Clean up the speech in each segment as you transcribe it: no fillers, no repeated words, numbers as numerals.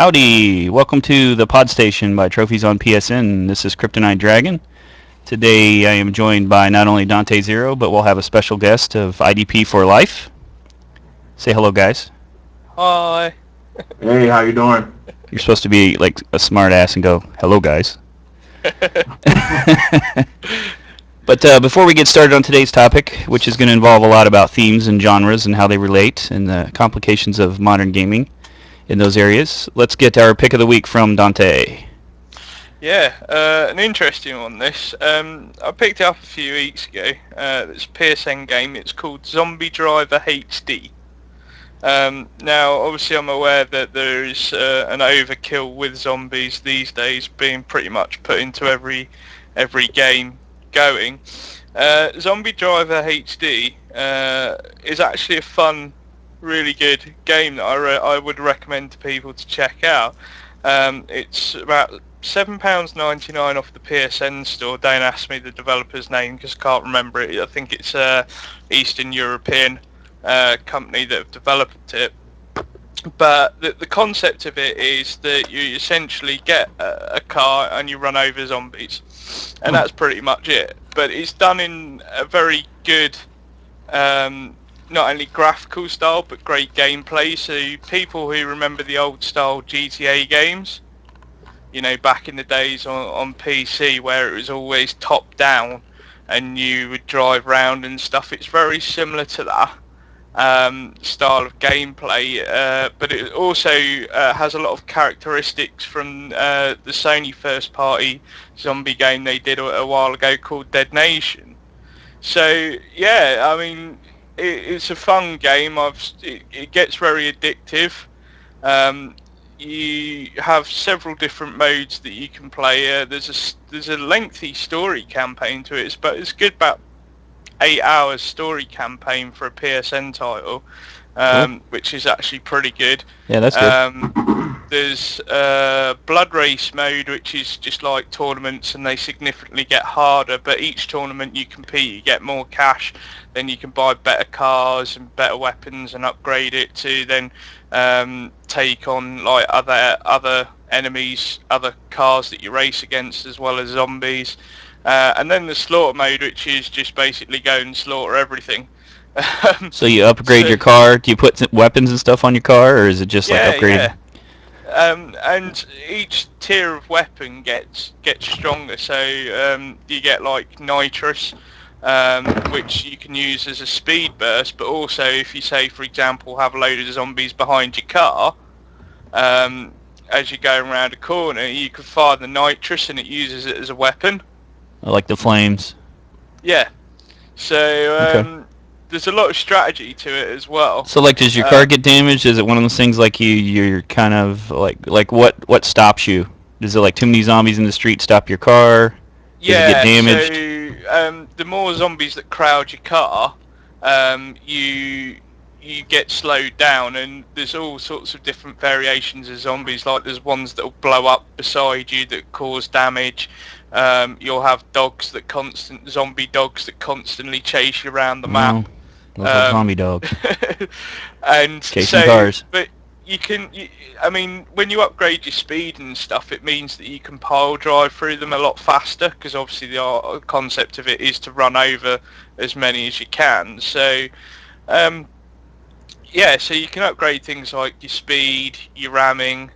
Howdy! Welcome to the PodStation by TrophiesonPSN. This is Kryptonite Dragon. Today I am joined by not only Dante Zero, but we'll have a special guest of IDP for Life. Say hello, guys. Hi. Hey, how you doing? You're supposed to be like a smart ass and go, hello, guys. But before we get started on today's topic, which is going to involve a lot about themes and genres and how they relate and the complications of modern gaming in those areas, let's get our pick of the week from Dante. Yeah, an interesting one this. I picked it up a few weeks ago. It's a PSN game. It's called Zombie Driver HD. Now, obviously I'm aware that there's an overkill with zombies these days being pretty much put into every game going. Zombie Driver HD is actually a fun, really good game that I would recommend to people to check out. It's about £7.99 off the PSN store. Don't ask me the developer's name because I can't remember it. I think it's Eastern European company that have developed it. But the concept of it is that you essentially get a car and you run over zombies, and that's pretty much it. But it's done in a very good, not only graphical style but great gameplay. So people who remember the old style GTA games, you know, back in the days on PC where it was always top down and you would drive around and stuff, it's very similar to that style of gameplay, but it also has a lot of characteristics from the Sony first party zombie game they did a while ago called Dead Nation. So yeah, I mean, it's a fun game. It gets very addictive. You have several different modes that you can play. There's a lengthy story campaign to it, but it's good about 8 hours story campaign for a PSN title, which is actually pretty good. Yeah, that's good. There's blood race mode, which is just like tournaments, and they significantly get harder. But each tournament you compete, you get more cash. Then you can buy better cars and better weapons and upgrade it to then take on like other enemies, other cars that you race against, as well as zombies. And then the slaughter mode, which is just basically go and slaughter everything. So you upgrade your car? Do you put weapons and stuff on your car, or is it just like upgraded? Yeah. And each tier of weapon gets stronger. So you get like nitrous, which you can use as a speed burst. But also, if you say, for example, have a load of zombies behind your car, as you're going around a corner, you can fire the nitrous, and it uses it as a weapon. I like the flames. Yeah. So there's a lot of strategy to it as well. So like, does your car get damaged? Is it one of those things like you're kind of like what stops you? Is it like too many zombies in the street stop your car? Does it get damaged? So the more zombies that crowd your car, you get slowed down, and there's all sorts of different variations of zombies. Like there's ones that will blow up beside you that cause damage. You'll have zombie dogs that constantly chase you around the map. Zombie dogs. And chasing cars. But I mean, when you upgrade your speed and stuff, it means that you can pile drive through them a lot faster, because obviously the concept of it is to run over as many as you can. So, yeah, so you can upgrade things like your speed, your ramming,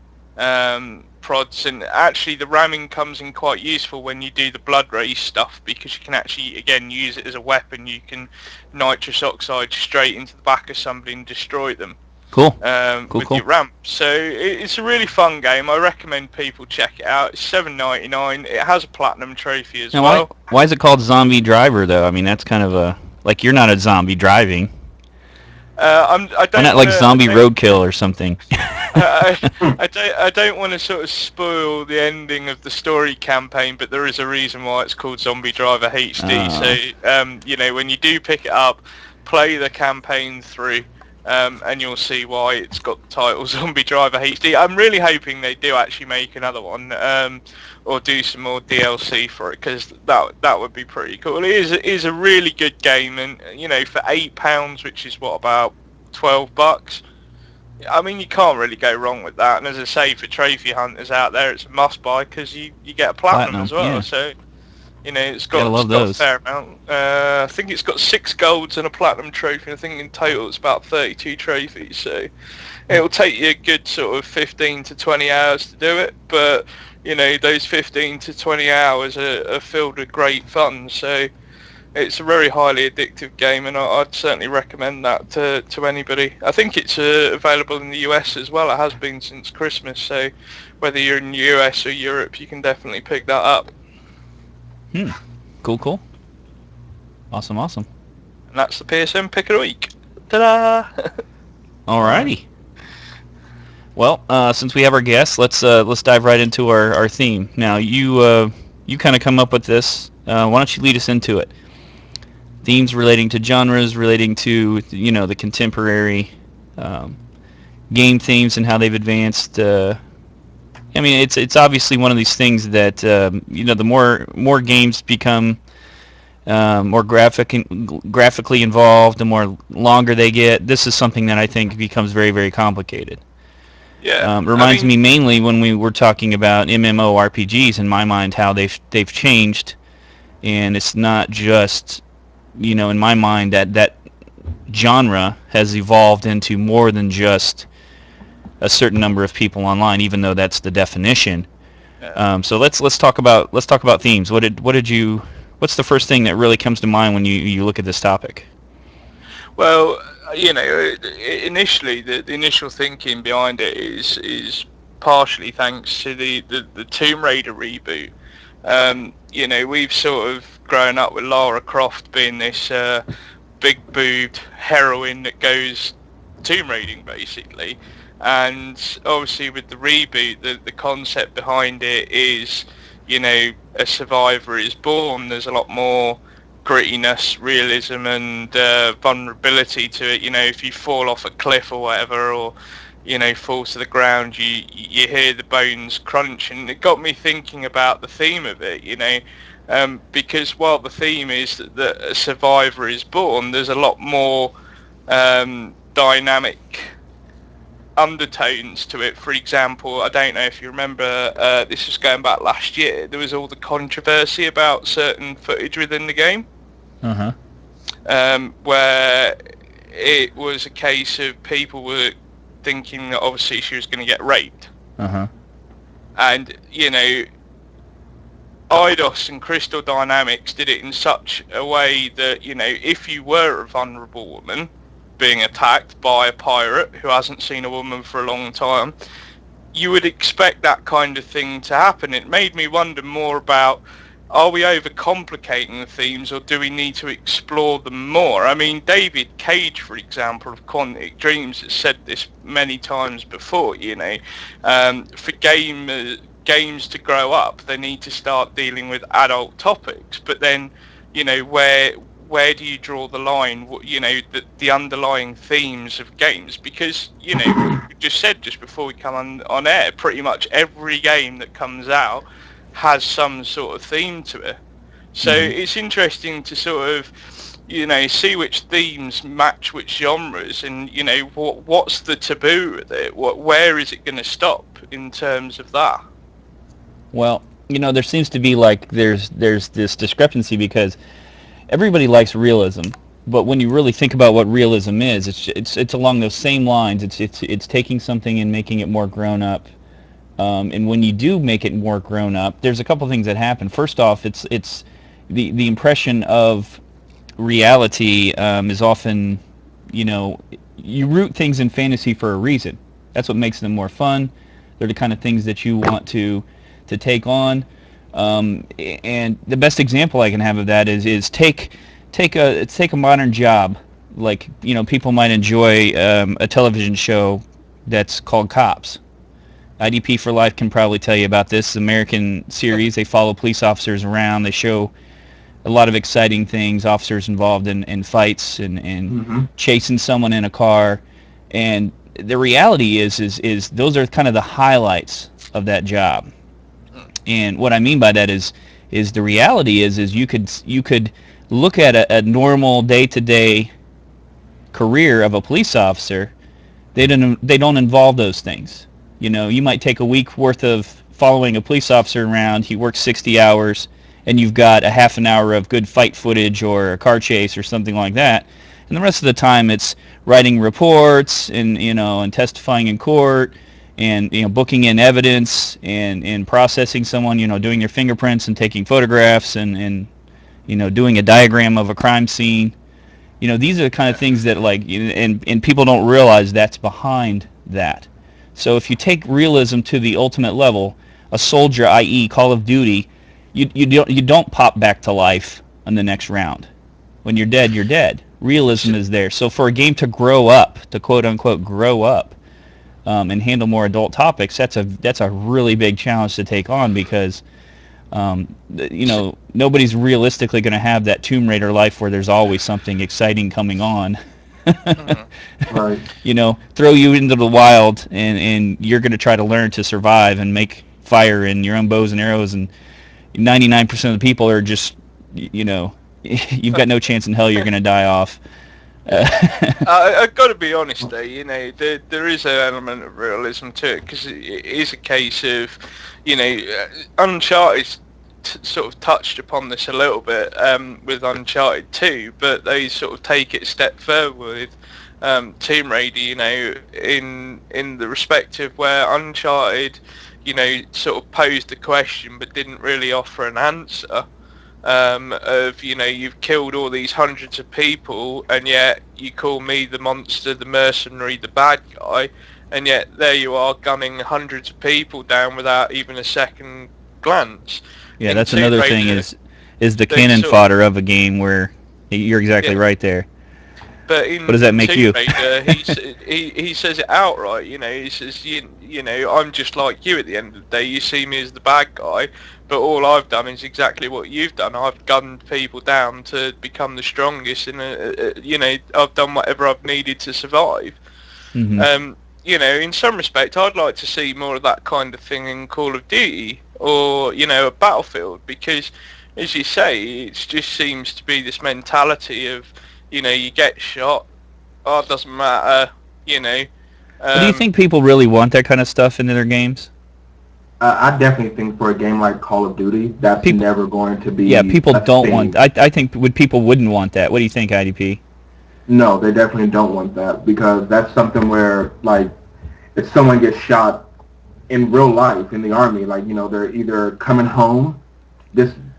prods, and actually the ramming comes in quite useful when you do the blood race stuff, because you can actually again use it as a weapon. You can nitrous oxide straight into the back of somebody and destroy them. Cool. With your ramp. So it's a really fun game. I recommend people check it out. It's $7.99. It has a platinum trophy as well. Why is it called Zombie Driver though? I mean, that's kind of like you're not a zombie driving. Why not like zombie roadkill or something? I don't want to sort of spoil the ending of the story campaign, but there is a reason why it's called Zombie Driver HD. So you know, when you do pick it up, play the campaign through, and you'll see why it's got the title Zombie Driver HD. I'm really hoping they do actually make another one, or do some more DLC for it, because that would be pretty cool. It is a really good game, and you know, for £8, which is what, about $12, I mean, you can't really go wrong with that. And as I say, for trophy hunters out there, it's a must-buy because you get a platinum as well. Yeah. So, it's Gotta love got a those. fair amount. I think it's got 6 golds and a platinum trophy. I think in total it's about 32 trophies. So it'll take you a good sort of 15 to 20 hours to do it. But, those 15 to 20 hours are filled with great fun. So it's a very highly addictive game, and I'd certainly recommend that to anybody. I think it's available in the US as well. It has been since Christmas, so whether you're in the US or Europe, you can definitely pick that up. Cool. Awesome. And that's the PSN pick of the week. Ta-da! Alrighty. Well, since we have our guests, let's dive right into our theme. Now, you kind of come up with this. Why don't you lead us into it? Themes relating to genres, relating to the contemporary game themes and how they've advanced. I mean, it's obviously one of these things that the more games become more graphically involved, the more longer they get. This is something that I think becomes very, very complicated. Yeah, reminds me mainly when we were talking about MMORPGs, in my mind, how they've changed, and it's not just in my mind that genre has evolved into more than just a certain number of people online, even though that's the definition. Yeah. So let's talk about themes. What's the first thing that really comes to mind when you look at this topic? Well, initially the initial thinking behind it is partially thanks to the Tomb Raider reboot. We've sort of grown up with Lara Croft being this big-boobed heroine that goes tomb raiding, basically. And obviously with the reboot, the concept behind it is, a survivor is born. There's a lot more grittiness, realism, and vulnerability to it. If you fall off a cliff or whatever, or fall to the ground, you hear the bones crunch, and it got me thinking about the theme of it. Because while the theme is that a survivor is born, there's a lot more dynamic undertones to it. For example, I don't know if you remember, this was going back last year, there was all the controversy about certain footage within the game. Where it was a case of people were thinking that obviously she was going to get raped. And, Eidos and Crystal Dynamics did it in such a way that, if you were a vulnerable woman being attacked by a pirate who hasn't seen a woman for a long time, you would expect that kind of thing to happen. It made me wonder more about, are we overcomplicating the themes, or do we need to explore them more? I mean, David Cage, for example, of Quantic Dreams, has said this many times before, for games to grow up, they need to start dealing with adult topics. But then, where do you draw the line? The underlying themes of games, because we just said just before we come on air, pretty much every game that comes out has some sort of theme to it. So it's interesting to sort of see which themes match which genres, and what's the taboo with it, where is it going to stop in terms of that. Well, there seems to be there's this discrepancy, because everybody likes realism, but when you really think about what realism is, it's along those same lines. It's taking something and making it more grown up. And when you do make it more grown up, there's a couple things that happen. First off, it's the impression of reality is often, you root things in fantasy for a reason. That's what makes them more fun. They're the kind of things that you want to take on. And the best example I can have of that is take a modern job. People might enjoy a television show that's called Cops. IDP for Life can probably tell you about this American series. They follow police officers around. They show a lot of exciting things, officers involved in fights and chasing someone in a car. And the reality is those are kind of the highlights of that job. And what I mean by that is the reality is you could look at a normal day-to-day career of a police officer, They don't involve those things. You might take a week worth of following a police officer around. He works 60 hours, and you've got a half an hour of good fight footage or a car chase or something like that. And the rest of the time, it's writing reports and testifying in court and booking in evidence and processing someone. Doing your fingerprints and taking photographs and doing a diagram of a crime scene. These are the kind of things that and people don't realize that's behind that. So if you take realism to the ultimate level, a soldier, i.e. Call of Duty, you don't pop back to life on the next round. When you're dead, you're dead. Realism is there. So for a game to grow up, to quote unquote grow up, and handle more adult topics, that's a really big challenge to take on because nobody's realistically going to have that Tomb Raider life where there's always something exciting coming on. Right. Throw you into the wild and you're going to try to learn to survive and make fire in your own bows and arrows, and 99% of the people are just, you've got no chance in hell you're going to die off. I've got to be honest though, there is an element of realism to it because it is a case of, Uncharted sort of touched upon this a little bit with Uncharted 2, but they sort of take it a step further with Tomb Raider, in the respect of where Uncharted, sort of posed the question but didn't really offer an answer. Of you've killed all these hundreds of people and yet you call me the monster, the mercenary, the bad guy, and yet there you are gunning hundreds of people down without even a second glance. Yeah, that's another thing is the cannon fodder of a game where you're exactly right there. But what does that make Tomb you? Raider, he says it outright. He says, I'm just like you. At the end of the day, you see me as the bad guy, but all I've done is exactly what you've done. I've gunned people down to become the strongest, and I've done whatever I've needed to survive. Mm-hmm. In some respect, I'd like to see more of that kind of thing in Call of Duty or a Battlefield, because, as you say, it just seems to be this mentality of, you get shot, it doesn't matter, But do you think people really want that kind of stuff into their games? I definitely think for a game like Call of Duty, that's never going to be. Yeah, people don't want. I think people wouldn't want that. What do you think, IDP? No, they definitely don't want that because that's something where, if someone gets shot in real life in the army, they're either coming home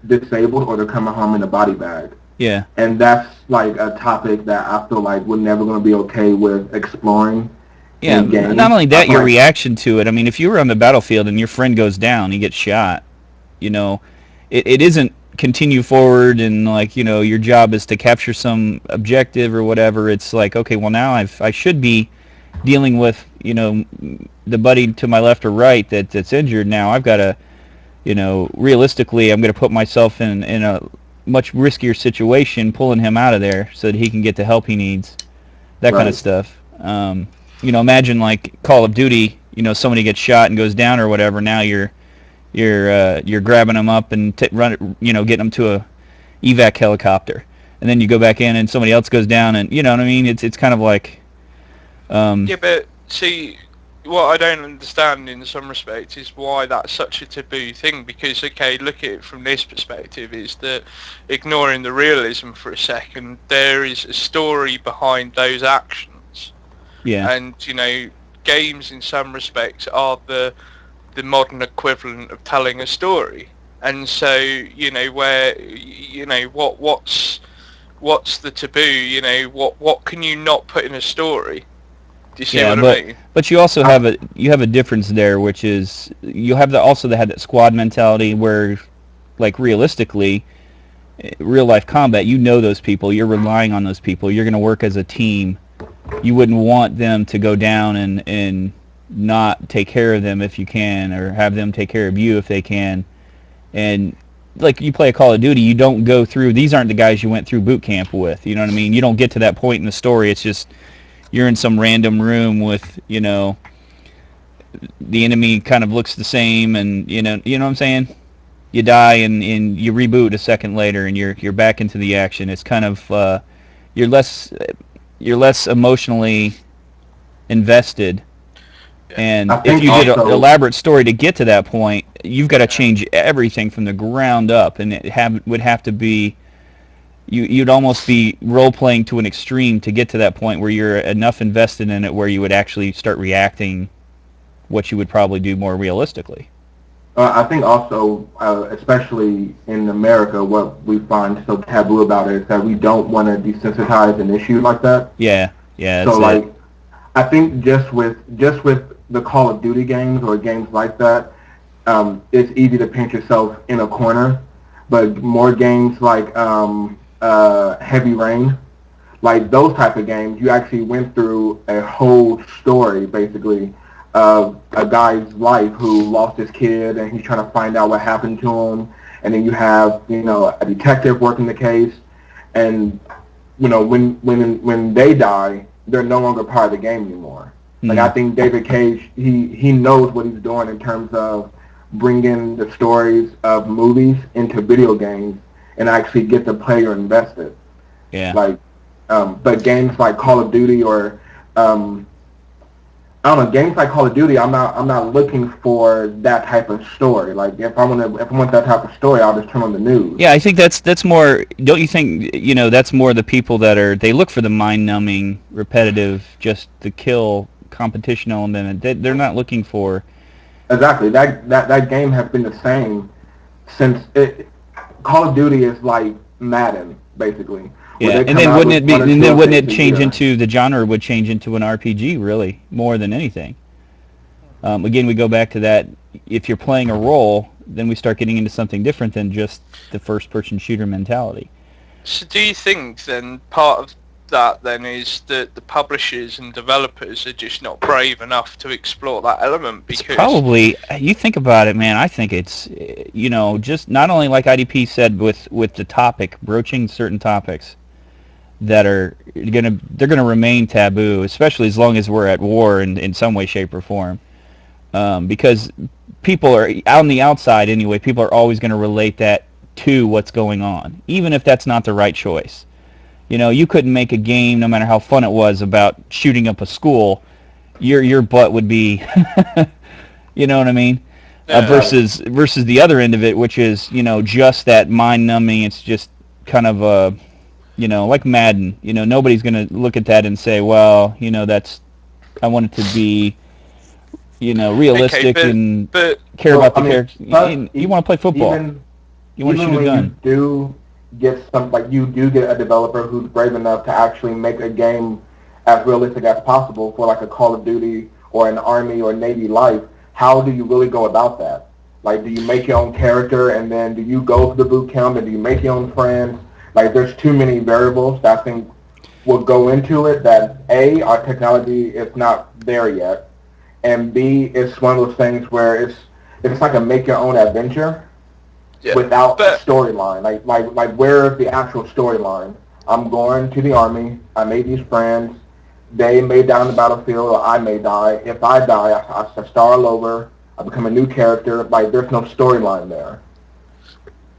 disabled or they're coming home in a body bag. Yeah. And that's a topic that I feel like we're never going to be okay with exploring. Yeah, not only that, your reaction to it. I mean, if you were on the battlefield and your friend goes down, he gets shot, it isn't continue forward and your job is to capture some objective or whatever. It's like, okay, well now I should be dealing with, the buddy to my left or right that's injured. Now I've got to, realistically, I'm going to put myself in a much riskier situation, pulling him out of there so that he can get the help he needs, that kind of stuff. Imagine Call of Duty, somebody gets shot and goes down or whatever. Now you're grabbing them up and getting them to a evac helicopter, and then you go back in and somebody else goes down, and you know what I mean. It's kind of like. Yeah, but see, what I don't understand in some respects is why that's such a taboo thing. Because okay, look at it from this perspective: is that ignoring the realism for a second, there is a story behind those actions. Yeah. And games in some respects are the modern equivalent of telling a story. And so where what's the taboo? What can you not put in a story? Do you see what I mean? But you also have a difference there, which is you have also had that squad mentality where, realistically, real life combat, those people, you're relying on those people, you're going to work as a team. You wouldn't want them to go down and not take care of them if you can, or have them take care of you if they can. And you play a Call of Duty, you don't go through, these aren't the guys you went through boot camp with, you know what I mean? You don't get to that point in the story. It's just you're in some random room with, the enemy kind of looks the same, and you know what I'm saying? You die and you reboot a second later and you're back into the action. It's kind of you're less emotionally invested. Yeah. And I if think you did an also, elaborate story to get to that point, you've got to change everything from the ground up, and would have to be you'd almost be role playing to an extreme to get to that point where you're enough invested in it where you would actually start reacting what you would probably do more realistically. I think also, especially in America, what we find so taboo about it is that we don't want to desensitize an issue like that. Yeah, yeah, So that's it. like, I think just with the Call of Duty games or games like that, it's easy to paint yourself in a corner. But more games like Heavy Rain, like those type of games, you actually went through a whole story basically of a guy's life who lost his kid and he's trying to find out what happened to him. And then you have a detective working the case, and when they die, they're no longer part of the game anymore. Like I Mm. think David Cage, he knows what he's doing in terms of bringing the stories of movies into video games and actually get the player invested. Yeah. Like, but games like Call of Duty or I don't know, games like Call of Duty, I'm not looking for that type of story. Like if I want that type of story, I'll just turn on the news. Yeah, I think that's more. Don't you think that's more the people that they look for the mind-numbing, repetitive, just the kill competition element. And they're not looking for. Exactly. That game has been the same since Call of Duty is like Madden, basically, where Yeah, they and come then out wouldn't with it be? one or And two then wouldn't updates it a change year. into the genre would change into an RPG really more than anything? Again, we go back to that. If you're playing a role, then we start getting into something different than just the first-person shooter mentality. So do you think then part of that then is that the publishers and developers are just not brave enough to explore that element? It's Because probably, you think about it, man. I think it's just not only like IDP said with the topic, broaching certain topics that they're gonna remain taboo, especially as long as we're at war in some way, shape, or form. Because people are on the outside anyway. People are always going to relate that to what's going on, even if that's not the right choice. You couldn't make a game, no matter how fun it was, about shooting up a school. Your butt would be, you know what I mean? uh, Right. Versus the other end of it, which is just that mind numbing. It's just kind of like Madden. Nobody's going to look at that and say, well, that's I want it to be okay, realistic and but care Well, about I the mean, character. plus You want to play football. even You want to even shoot a when you gun. do get you do get a developer who's brave enough to actually make a game as realistic as possible for like a Call of Duty or an Army or Navy life, how do you really go about that? Like, do you make your own character and then do you go to the boot camp and do you make your own friends? Like, there's too many variables that I think will go into it that A, our technology is not there yet, and B, it's one of those things where it's like a make your own adventure yeah, without a but storyline. Like where's the actual storyline? I'm going to the army. I made these friends. They may die on the battlefield, or I may die. If I die, I start all over. I become a new character. Like there's no storyline there.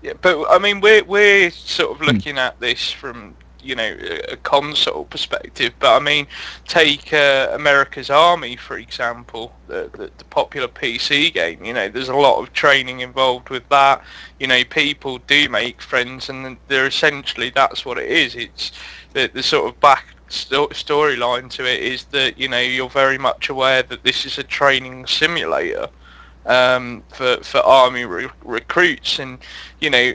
yeah, but I mean, we're sort of Hmm. looking at this from a console perspective. But I mean, take America's Army for example, the popular PC game. There's a lot of training involved with that. People do make friends, and they're essentially that's what it is. It's the sort of back storyline to it is that you're very much aware that this is a training simulator for army recruits, and you know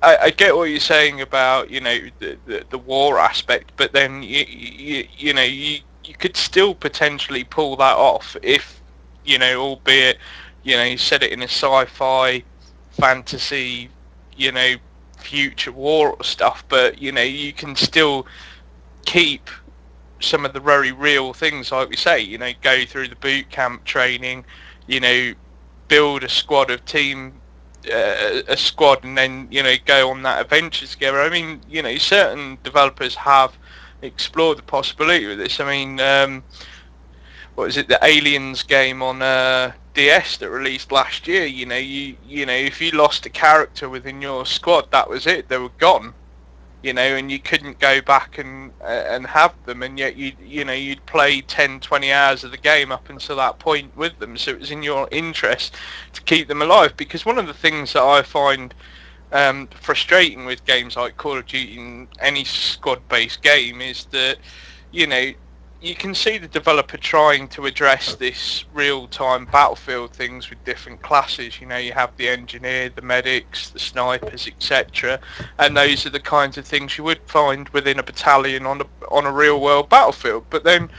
I get what you're saying about the war aspect, but then you could still potentially pull that off if albeit you set it in a sci-fi fantasy you know future war or stuff, but you can still keep some of the very real things like we say, go through the boot camp training, you know build a squad of team, a squad, and then go on that adventure together. I mean, certain developers have explored the possibility with this. I mean, what is it? The Aliens game on DS that released last year. If you lost a character within your squad, that was it. They were gone. and you couldn't go back and have them, and yet you'd play 10, 20 hours of the game up until that point with them. So it was in your interest to keep them alive, because one of the things that I find frustrating with games like Call of Duty and any squad-based game is that, you can see the developer trying to address this real-time battlefield things with different classes. You have the engineer, the medics, the snipers, etc., and those are the kinds of things you would find within a battalion on a real-world battlefield. But then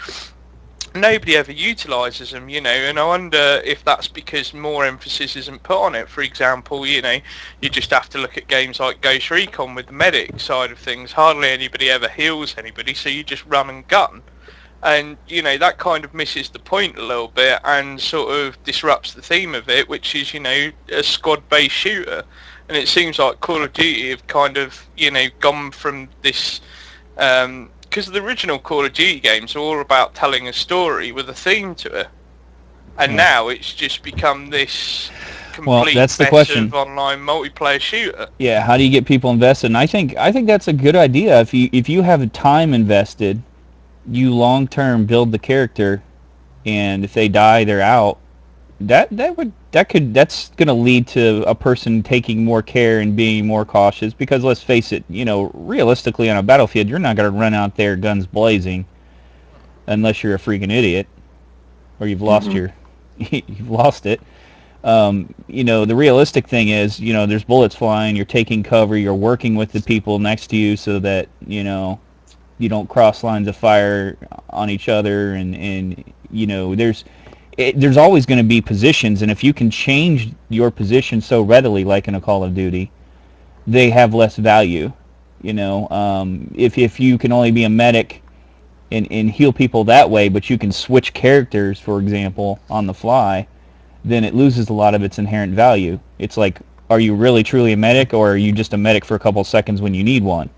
nobody ever utilises them, and I wonder if that's because more emphasis isn't put on it. For example, you just have to look at games like Ghost Recon with the medic side of things. Hardly anybody ever heals anybody, so you just run and gun. And, that kind of misses the point a little bit and sort of disrupts the theme of it, which is, a squad-based shooter. And it seems like Call of Duty have kind of, gone from this... because the original Call of Duty games are all about telling a story with a theme to it. And now it's just become this complete that's the mess question. of online multiplayer shooter. Yeah, how do you get people invested? And I think that's a good idea. If you have time invested, you long term build the character, and if they die, they're out. That's going to lead to a person taking more care and being more cautious, because let's face it, realistically on a battlefield, you're not going to run out there guns blazing unless you're a freaking idiot or you've lost you've lost it. The realistic thing is, there's bullets flying, you're taking cover, you're working with the people next to you so that, you don't cross lines of fire on each other, and there's always going to be positions, and if you can change your position so readily, like in a Call of Duty, they have less value. If you can only be a medic and heal people that way, but you can switch characters, for example, on the fly, then it loses a lot of its inherent value. It's like, are you really truly a medic, or are you just a medic for a couple of seconds when you need one?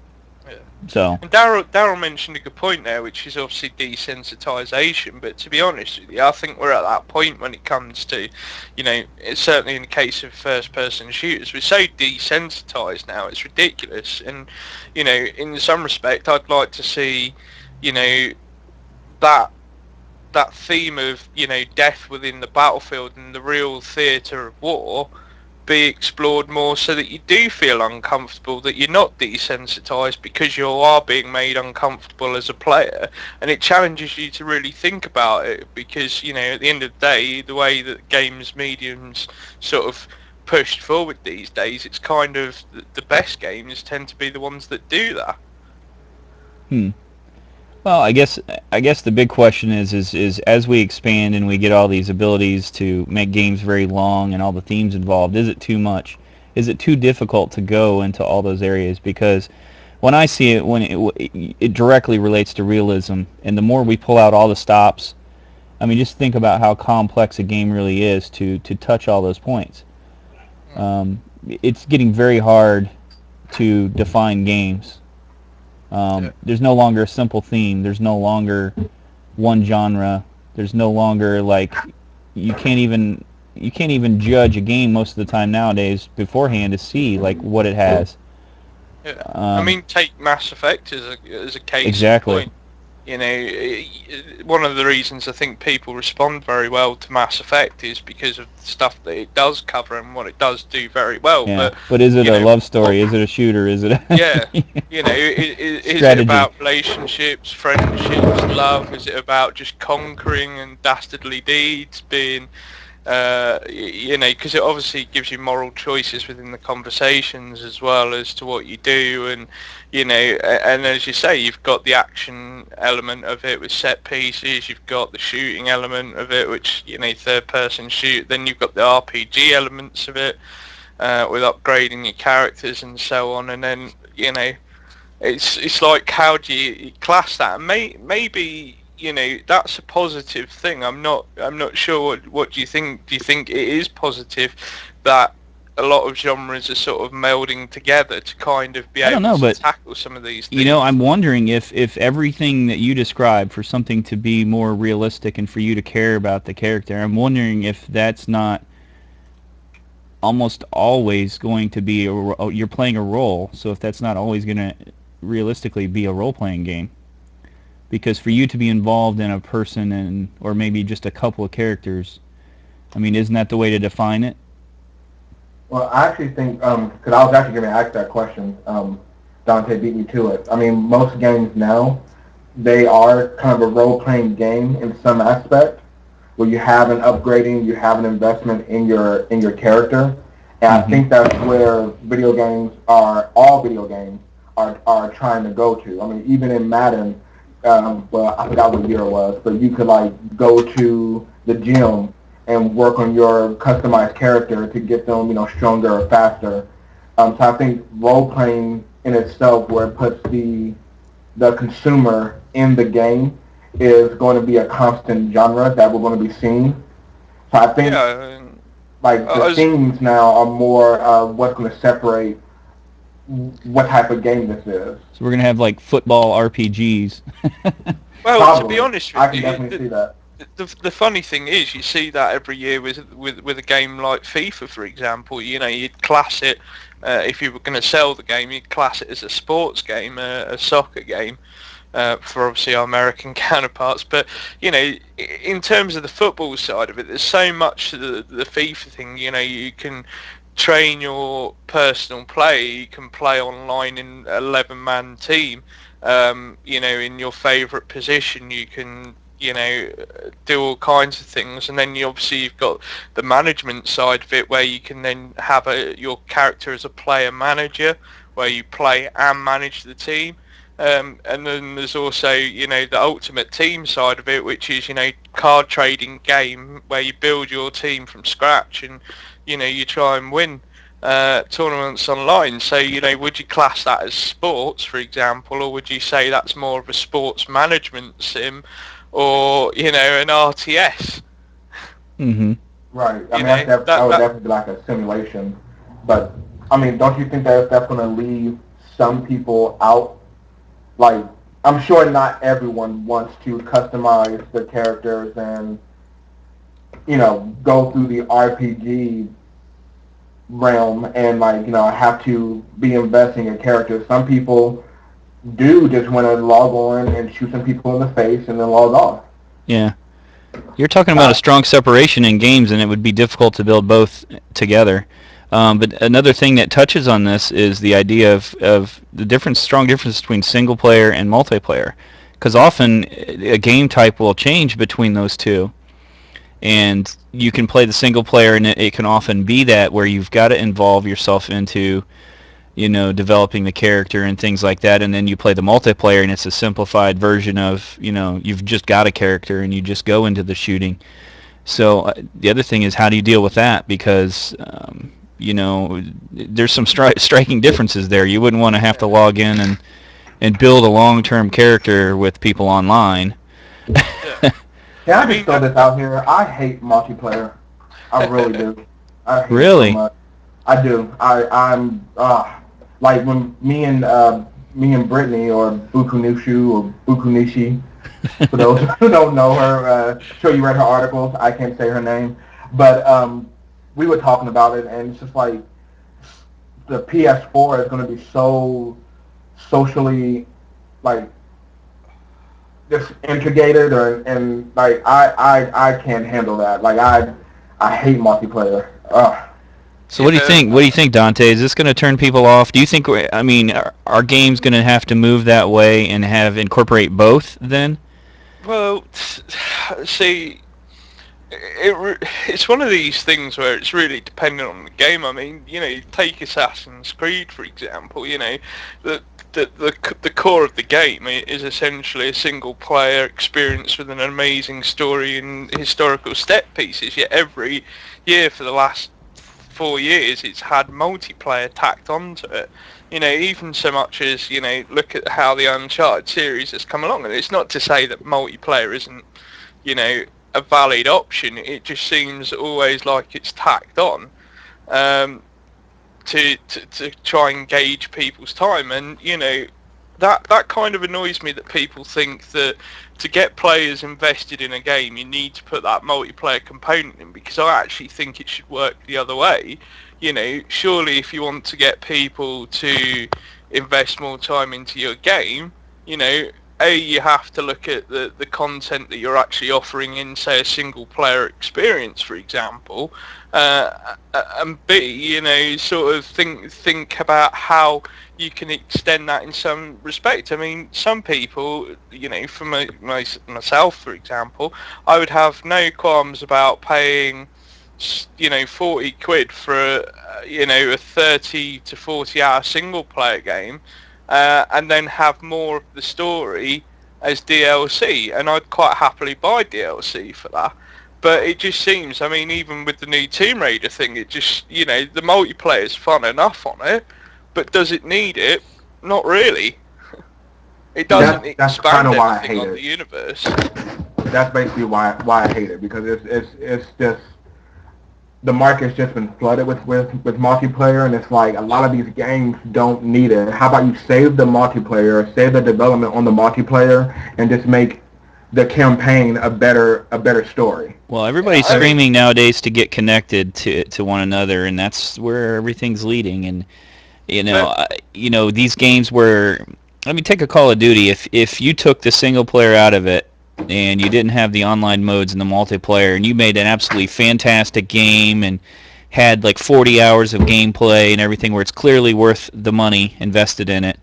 So. And Daryl mentioned a good point there, which is obviously desensitization. But to be honest with you, I think we're at that point when it comes to, it's certainly in the case of first-person shooters, we're so desensitized now, it's ridiculous. And, in some respect, I'd like to see, that theme of, death within the battlefield and the real theatre of war be explored more, so that you do feel uncomfortable, that you're not desensitized because you are being made uncomfortable as a player, and it challenges you to really think about it, because at the end of the day, the way that games mediums sort of pushed forward these days, it's kind of the best games tend to be the ones that do that. Well, I guess the big question is as we expand and we get all these abilities to make games very long and all the themes involved, is it too much? Is it too difficult to go into all those areas? Because when I see it, when it directly relates to realism, and the more we pull out all the stops, I mean, just think about how complex a game really is to touch all those points. It's getting very hard to define games. There's no longer a simple theme. There's no longer one genre. There's no longer, like, you can't even judge a game most of the time nowadays beforehand to see like what it has. Yeah. I mean, take Mass Effect as a case exactly. in point. One of the reasons I think people respond very well to Mass Effect is because of the stuff that it does cover and what it does do very well. Yeah. But is it a love story? Is it a shooter? Is it? Yeah. Is it about relationships, friendships, love? Is it about just conquering and dastardly deeds, being because it obviously gives you moral choices within the conversations as well as to what you do, and and as you say, you've got the action element of it with set pieces, you've got the shooting element of it, which third person shoot, then you've got the RPG elements of it with upgrading your characters and so on, and then it's like, how do you class that? Maybe that's a positive thing. I'm not sure what do you think? Do you think it is positive that a lot of genres are sort of melding together to kind of be able to tackle some of these things? I'm wondering if everything that you described, for something to be more realistic and for you to care about the character, I'm wondering if that's not almost always going to be you're playing a role. So if that's not always going to realistically be a role-playing game. Because for you to be involved in a person and or maybe just a couple of characters, I mean, isn't that the way to define it? Well, I actually think, because I was actually going to ask that question, Dante beat me to it. I mean, most games now, they are kind of a role-playing game in some aspect, where you have an upgrading, you have an investment in your character, and I think that's where all video games are trying to go to. I mean, even in Madden, well, I forgot what year it was, but you could like go to the gym and work on your customized character to get them, stronger or faster. So I think role playing in itself, where it puts the consumer in the game, is going to be a constant genre that we're going to be seeing. So I think Yeah, like the as themes now are more what's going to separate what type of game this is. So we're gonna have like football RPGs. well, to be Probably, honest I with can you, definitely see that. the funny thing is, you see that every year with a game like FIFA, for example. You'd class it, if you were going to sell the game, you'd class it as a sports game, a soccer game, for obviously our American counterparts. But in terms of the football side of it, there's so much to the FIFA thing. You can train your personal play. You can play online in 11-man team. In your favourite position, you can do all kinds of things, and then you've got the management side of it, where you can then have your character as a player manager, where you play and manage the team. And then there's also, the ultimate team side of it, which is, card trading game, where you build your team from scratch and, you try and win tournaments online. So, would you class that as sports, for example, or would you say that's more of a sports management sim, or, an RTS? Mm-hmm. Right. I mean, that would definitely be like a simulation. But, I mean, don't you think that that's going to leave some people out? Like, I'm sure not everyone wants to customize their characters and, go through the RPG realm and, like, have to be investing in characters. Some people do just want to log on and shoot some people in the face and then log off. Yeah. You're talking about a strong separation in games, and it would be difficult to build both together. But another thing that touches on this is the idea of the strong difference between single player and multiplayer, because often a game type will change between those two, and you can play the single player, and it can often be that where you've got to involve yourself into developing the character and things like that, and then you play the multiplayer, and it's a simplified version of, you've just got a character and you just go into the shooting. So the other thing is, how do you deal with that? Because, there's some striking differences there. You wouldn't want to have to log in and build a long-term character with people online. Can I just throw this out here? I hate multiplayer. I really do. I hate Really? it so much. I do. I'm like when me and Brittany, or Bukunushu or Bukunishi, for those who don't know her, sure you read her articles. I can't say her name, but we were talking about it, and it's just like the PS4 is going to be so socially like just integrated, and like I can't handle that. Like I hate multiplayer. So what do you think? What do you think, Dante? Is this going to turn people off? Do you think? I mean, are games going to have to move that way and incorporate both then? Well, see, it's one of these things where it's really dependent on the game. I mean, take Assassin's Creed, for example. The core of the game is essentially a single player experience with an amazing story and historical set pieces. Yet every year for the last 4 years, it's had multiplayer tacked onto it. Even so much as, look at how the Uncharted series has come along. And it's not to say that multiplayer isn't, a valid option. It just seems always like it's tacked on to try and gauge people's time. And, that kind of annoys me, that people think that to get players invested in a game, you need to put that multiplayer component in, because I actually think it should work the other way. Surely if you want to get people to, invest more time into your game, you have to look at the content that you're actually offering in, say, a single player experience, for example, and B, sort of think about how you can extend that in some respect. I mean, some people, for myself, for example, I would have no qualms about paying 40 quid for a 30 to 40 hour single player game, and then have more of the story as DLC, and I'd quite happily buy DLC for that. But it just seems, I mean, even with the new Tomb Raider thing, it just, the multiplayer's fun enough on it, but does it need it? Not really. It doesn't That's kind expand of why I anything hate on it. the universe. That's basically why I hate it, because it's just the market's just been flooded with multiplayer, and it's like a lot of these games don't need it. How about you save the multiplayer, save the development on the multiplayer, and just make the campaign a better story. Well, everybody's screaming nowadays to get connected to one another, and that's where everything's leading. And these games where, let me take a Call of Duty. If you took the single player out of it and you didn't have the online modes and the multiplayer, and you made an absolutely fantastic game and had like 40 hours of gameplay and everything where it's clearly worth the money invested in it,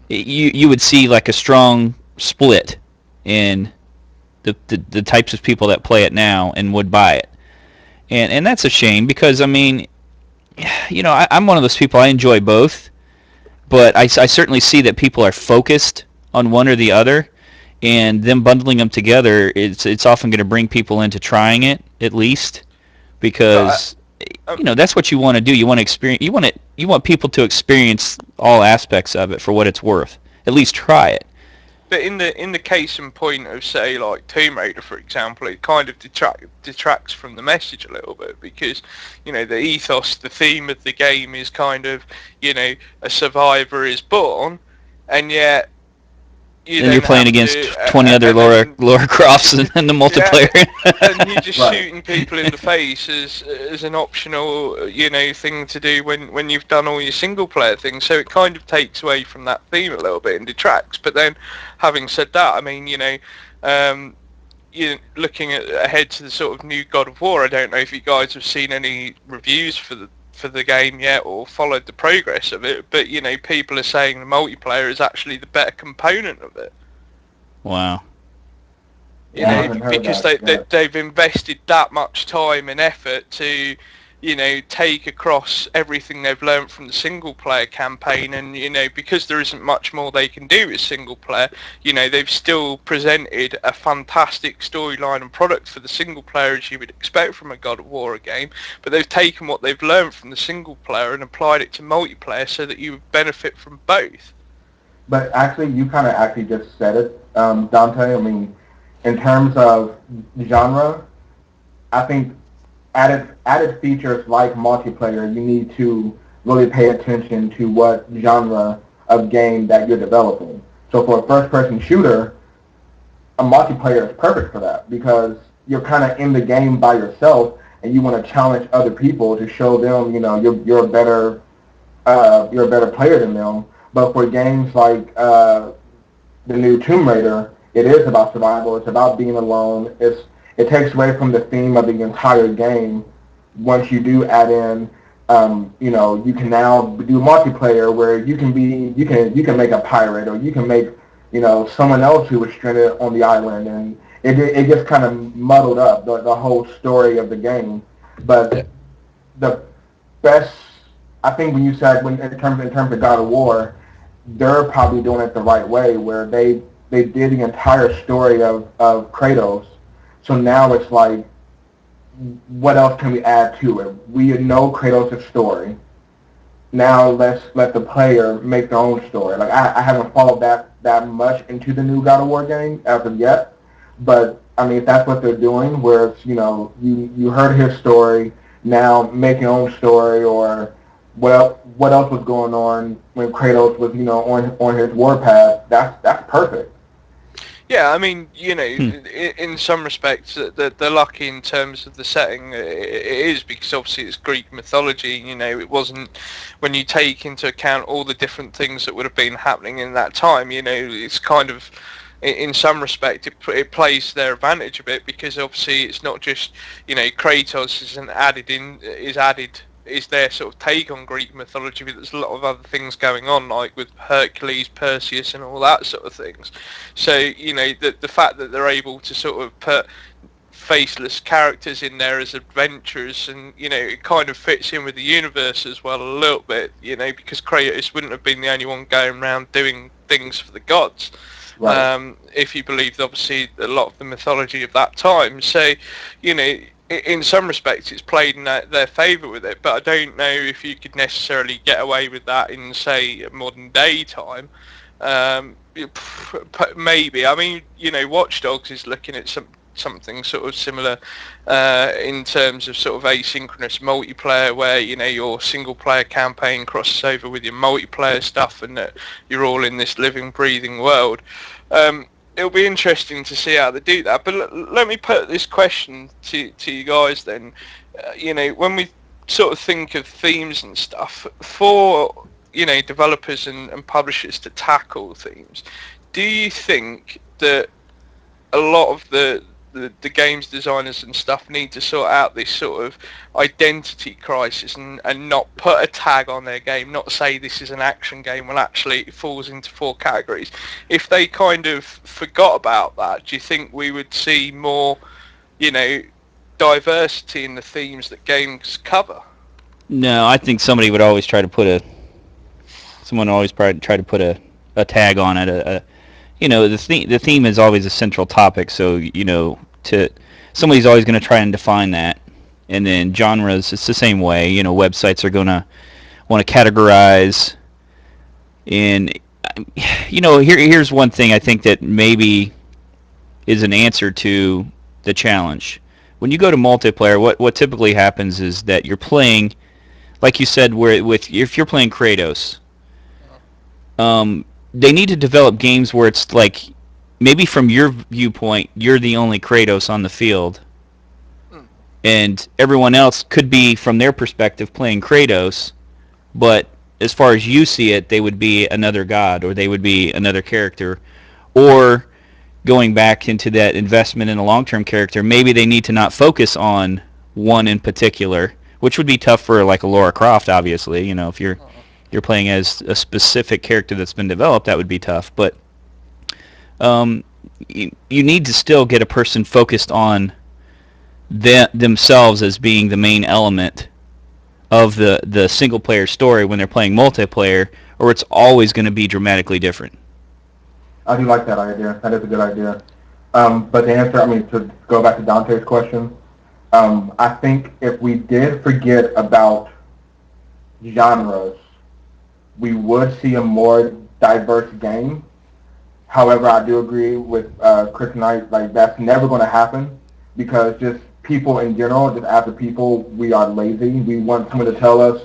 you would see like a strong split in the types of people that play it now and would buy it. And that's a shame, because, I mean, I'm one of those people, I enjoy both, but I certainly see that people are focused on one or the other, and them bundling them together, it's often going to bring people into trying it, at least, because that's what you want to do. You want to experience. You want people to experience all aspects of it for what it's worth. At least try it. But in the case and point of, say, like Tomb Raider, for example, it kind of detracts from the message a little bit, because the ethos, the theme of the game is kind of a survivor is born, and yet you're playing against 20 other Laura Crofts in the multiplayer. Yeah, and you're just shooting people in the face as an optional thing to do when you've done all your single player things. So it kind of takes away from that theme a little bit and detracts. But then, having said that, I mean, you're looking ahead to the sort of new God of War. I don't know if you guys have seen any reviews for the game yet or followed the progress of it, but people are saying the multiplayer is actually the better component of it. Wow. Because they've invested that much time and effort to take across everything they've learned from the single player campaign, and because there isn't much more they can do with single player, they've still presented a fantastic storyline and product for the single player, as you would expect from a God of War game, but they've taken what they've learned from the single player and applied it to multiplayer so that you would benefit from both. But actually, you kind of actually just said it, Dante. I mean, in terms of genre, I think added features like multiplayer, you need to really pay attention to what genre of game that you're developing. So for a first-person shooter, a multiplayer is perfect for that, because you're kind of in the game by yourself, and you want to challenge other people to show them, you're a better player than them. But for games like the new Tomb Raider, it is about survival. It's about being alone. It takes away from the theme of the entire game. Once you do add in, you can now do multiplayer where you can make a pirate, or you can make, someone else who was stranded on the island, and it just kind of muddled up the whole story of the game. But the best, I think, when you said in terms of God of War, they're probably doing it the right way, where they did the entire story of Kratos. So now it's like, what else can we add to it? We know Kratos' story. Now let's let the player make their own story. Like, I haven't followed that much into the new God of War game as of yet, but I mean, if that's what they're doing, where it's, you heard his story, now make your own story, or what else was going on when Kratos was on his warpath, that's perfect. Yeah, I mean, you know, Hmm. in some respects, they're lucky in terms of the setting. It is because obviously it's Greek mythology. You know, it wasn't when you take into account all the different things that would have been happening in that time. You know, it's kind of, in some respect, it plays to their advantage a bit because obviously it's not just, you know, Kratos is their sort of take on Greek mythology, but there's a lot of other things going on, like with Hercules, Perseus, and all that sort of things. So, you know, the fact that they're able to sort of put faceless characters in there as adventurers, and, you know, it kind of fits in with the universe as well a little bit, you know, because Kratos wouldn't have been the only one going around doing things for the gods. Right. If you believed, obviously, a lot of the mythology of that time. So, you know, in some respects, it's played in their favour with it, but I don't know if you could necessarily get away with that in, say, modern day time. Maybe. I mean, you know, Watch Dogs is looking at something sort of similar in terms of sort of asynchronous multiplayer, where, you know, your single player campaign crosses over with your multiplayer stuff, and that you're all in this living, breathing world. It'll be interesting to see how they do that. But let me put this question to you guys then. You know, when we sort of think of themes and stuff for, you know, developers and publishers to tackle themes, do you think that a lot of the games designers and stuff need to sort out this sort of identity crisis and not put a tag on their game, not say this is an action game, well actually it falls into 4 categories? If they kind of forgot about that, do you think we would see more, you know, diversity in the themes that games cover? No, I think someone always probably try to put a tag on it. You know, the theme is always a central topic, so, you know, to somebody's always going to try and define that. And then genres, it's the same way. You know, websites are going to want to categorize. And, you know, here's one thing I think that maybe is an answer to the challenge. When you go to multiplayer, what typically happens is that you're playing, like you said, if you're playing Kratos, they need to develop games where it's like, maybe from your viewpoint, you're the only Kratos on the field, and everyone else could be, from their perspective, playing Kratos, but as far as you see it, they would be another god, or they would be another character. Or, going back into that investment in a long-term character, maybe they need to not focus on one in particular, which would be tough for, like, a Lara Croft, obviously. You know, if you're playing as a specific character that's been developed, that would be tough. But you need to still get a person focused on themselves as being the main element of the single player story when they're playing multiplayer, or it's always going to be dramatically different. I do like that idea. That is a good idea. But to answer, I mean, to go back to Dante's question, I think if we did forget about genres, we would see a more diverse game. However, I do agree with Kryptonite, like, that's never going to happen because just people in general, just as a people, we are lazy. We want someone to tell us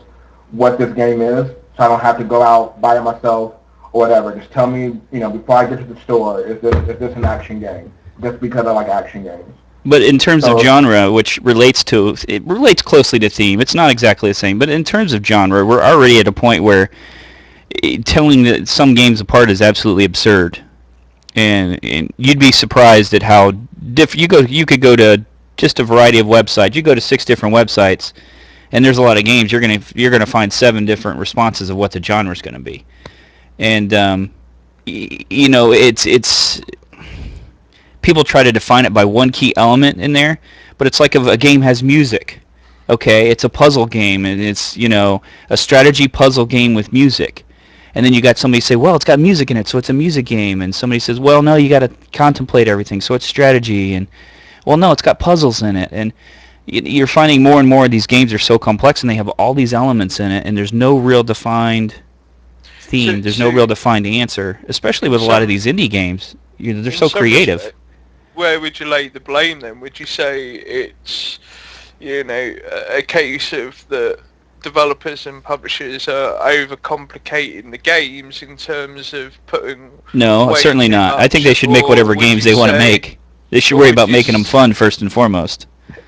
what this game is, so I don't have to go out, buy it myself, or whatever. Just tell me, you know, before I get to the store, is this an action game? Just because I like action games. But in terms of So, genre, which it relates closely to theme, it's not exactly the same. But in terms of genre, we're already at a point where telling some games apart is absolutely absurd. And you'd be surprised at how you could go to just a variety of websites. You go to 6 different websites, and there's a lot of games. You're gonna find 7 different responses of what the genre is going to be. And you know, it's people try to define it by one key element in there, but it's like if a game has music. Okay, it's a puzzle game, and it's, you know, a strategy puzzle game with music. And then you got somebody say, well, it's got music in it, so it's a music game. And somebody says, well, no, you got to contemplate everything, so it's strategy. And, well, no, it's got puzzles in it. And you're finding more and more of these games are so complex, and they have all these elements in it, and there's no real defined theme. There's no real defined answer, especially with a lot of these indie games. They're so creative. Respect, where would you lay the blame then? Would you say it's, you know, a case of the developers and publishers are overcomplicating the games in terms of putting No, way certainly too not. I think much, they should make or whatever would games you they want to say, make. They should or worry would about you, making them fun first and foremost.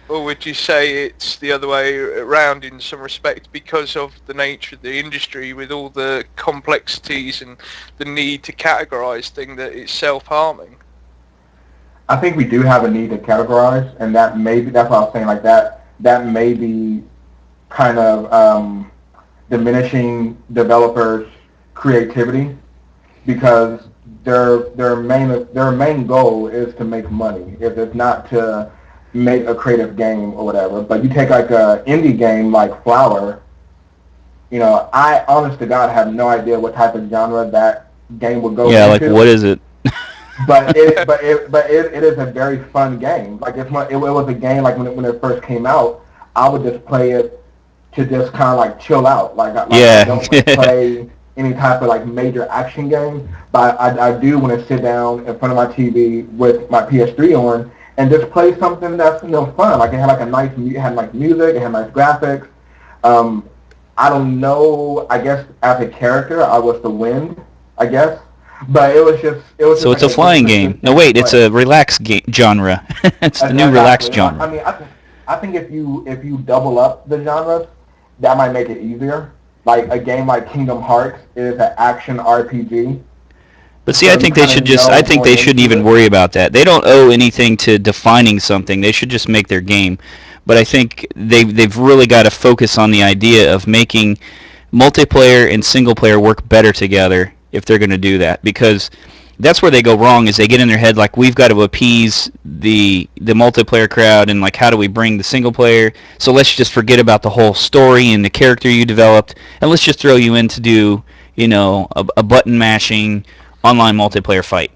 or would you say it's the other way around in some respect because of the nature of the industry with all the complexities and the need to categorize things that it's self-harming? I think we do have a need to categorize, and that's what I was saying. Like that may be kind of diminishing developers' creativity because their main goal is to make money. If it's not to make a creative game or whatever. But you take like a indie game like Flower. I honest to God have no idea what type of genre that game would go Yeah, like into. what is it? But it is a very fun game. Like it was a game like when it first came out, I would just play it to just kind of like chill out. I don't want to play any type of like major action game, but I do want to sit down in front of my TV with my PS3 on and just play something that's fun. Like it had like it had like music, it had nice graphics. I don't know. I guess as a character, I was the wind. I guess. But it was just So it's like a flying just a game. good No, game to wait, it's play. a relaxed genre. It's the new relaxed Exactly. genre. I mean, I think if you double up the genres, that might make it easier. Like a game like Kingdom Hearts is an action RPG, But see, so I you think they kind should of just, I know think going they shouldn't into even it. worry about that. They don't owe anything to defining something. They should just make their game. But I think they've really got to focus on the idea of making multiplayer and single player work better together if they're going to do that, because that's where they go wrong. Is they get in their head like, we've got to appease the multiplayer crowd, and like, how do we bring the single player, so let's just forget about the whole story and the character you developed, and let's just throw you in to do a button mashing online multiplayer fight.